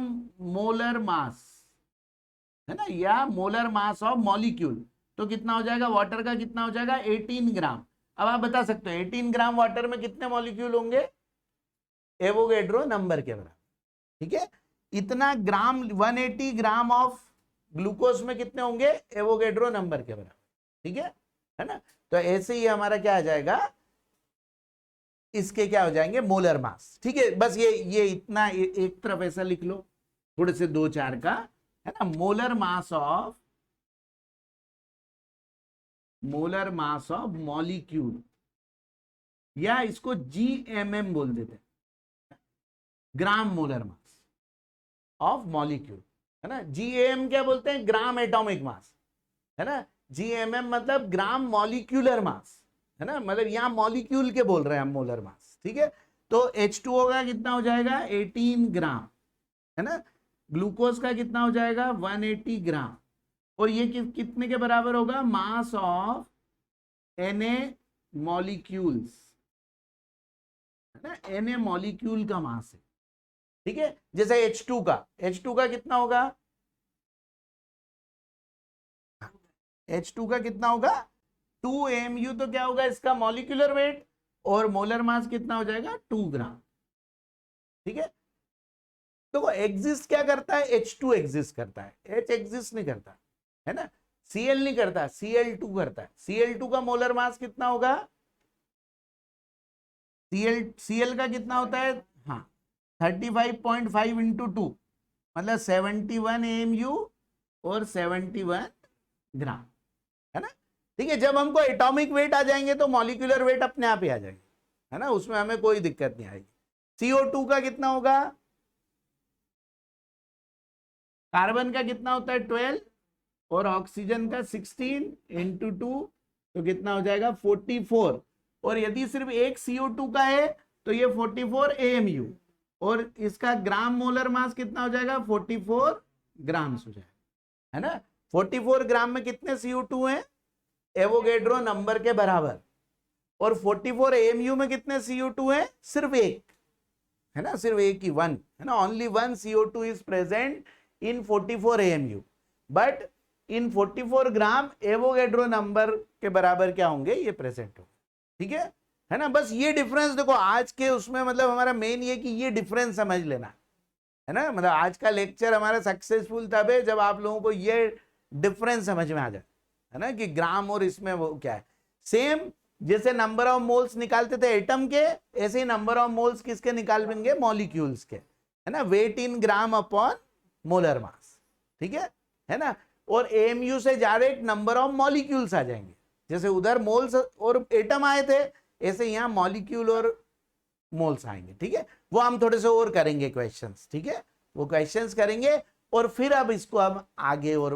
मोलर मास, है ना, या मोलर मास ऑफ मॉलिक्यूल, तो कितना हो जाएगा, वाटर का कितना हो जाएगा 18 ग्राम। अब आप बता सकते हो 18 ग्राम वाटर में कितने मॉलिक्यूल होंगे, एवोगैड्रो नंबर के बराबर। ठीक है, इतना ग्राम 180 ग्राम ऑफ ग्लूकोज में कितने होंगे, एवोगैड्रो नंबर के बराबर। ठीक है ना, तो ऐसे ही हमारा क्या आ जाएगा, इसके क्या हो जाएंगे मोलर मास। ठीक है, बस ये इतना एक तरफ ऐसा लिख लो, थोड़े से 2-4 का, है ना, मोलर मास ऑफ मॉलिक्यूल, या इसको जीएमएम बोल देते हैं, ग्राम मोलर मास ऑफ मॉलिक्यूल, है ना। जीएम क्या बोलते हैं, ग्राम एटॉमिक मास, है ना। जीएमएम मतलब ग्राम मॉलिक्यूलर मास, है ना, मतलब यहां मॉलिक्यूल के बोल रहे हैं हम मोलर मास। ठीक है, तो H2O का कितना हो जाएगा 18 ग्राम, है ना, ग्लूकोज का कितना हो जाएगा 180 ग्राम, और ये कितने के बराबर होगा, मास ऑफ Na मॉलिक्यूल्स, है ना, Na मॉलिक्यूल का मास है। ठीक है, जैसे H2 का कितना होगा, H2 का कितना होगा 2 AMU, तो क्या होगा इसका मॉलिक्यूलर वेट, और मोलर मास कितना हो जाएगा 2 ग्राम। ठीक है, तो एग्जिस्ट क्या करता है, H2 एग्जिस्ट करता है, H एग्जिस्ट नहीं करता, है ना, Cl नहीं करता, Cl2 करता है। Cl2 का मोलर मास कितना होगा, Cl का कितना होता है, हाँ 35.5 इंटू 2 मतलब 71 AMU और 71 ग्राम, है ना। ठीक है, जब हमको एटॉमिक वेट आ जाएंगे तो मॉलिक्यूलर वेट अपने आप ही आ जाएंगे, है ना, उसमें हमें कोई दिक्कत नहीं आएगी। CO2 का कितना होगा, कार्बन का कितना होता है 12 और ऑक्सीजन का 16 इंटू 2 तो कितना हो जाएगा 44, और यदि सिर्फ एक CO2 का है तो ये 44 AMU, और इसका ग्राम मोलर मास कितना हो जाएगा 44 ग्राम्स हो जाएगा, है ना। 44 ग्राम में कितने CO2 हैं, एवोगैड्रो नंबर के बराबर, और 44 AMU में कितने CO2 हैं, सिर्फ एक, है ना, सिर्फ एक ही, वन, है ना, only one CO2 is present in 44 AMU, but in 44 gram Avogadro number के बराबर क्या होंगे, ये प्रेजेंट हो। ठीक है ना, बस ये डिफरेंस देखो आज के उसमें, मतलब हमारा मेन ये कि ये डिफरेंस समझ लेना, है ना, मतलब आज का लेक्चर हमारा सक्सेसफुल तब है जब आप लोगों को ये डिफरेंस समझ में आ जाए, है ना, कि ग्राम और इसमें वो क्या है। सेम जैसे नंबर ऑफ मोल्स निकालते थे एटम के, ऐसे ही नंबर ऑफ मोल्स किसके निकालेंगे, मॉलिक्यूल्स के, है ना, वेट इन ग्राम अपॉन मोलर मास। ठीक है ना, और AMU से डायरेक्ट नंबर ऑफ मॉलिक्यूल्स आ जाएंगे, जैसे उधर मोल्स और एटम आए थे ऐसे यहाँ मॉलिक्यूल और मोल्स आएंगे। ठीक है, वो हम थोड़े से और करेंगे क्वेश्चंस, ठीक है, वो क्वेश्चंस करेंगे, और फिर अब इसको हम आगे और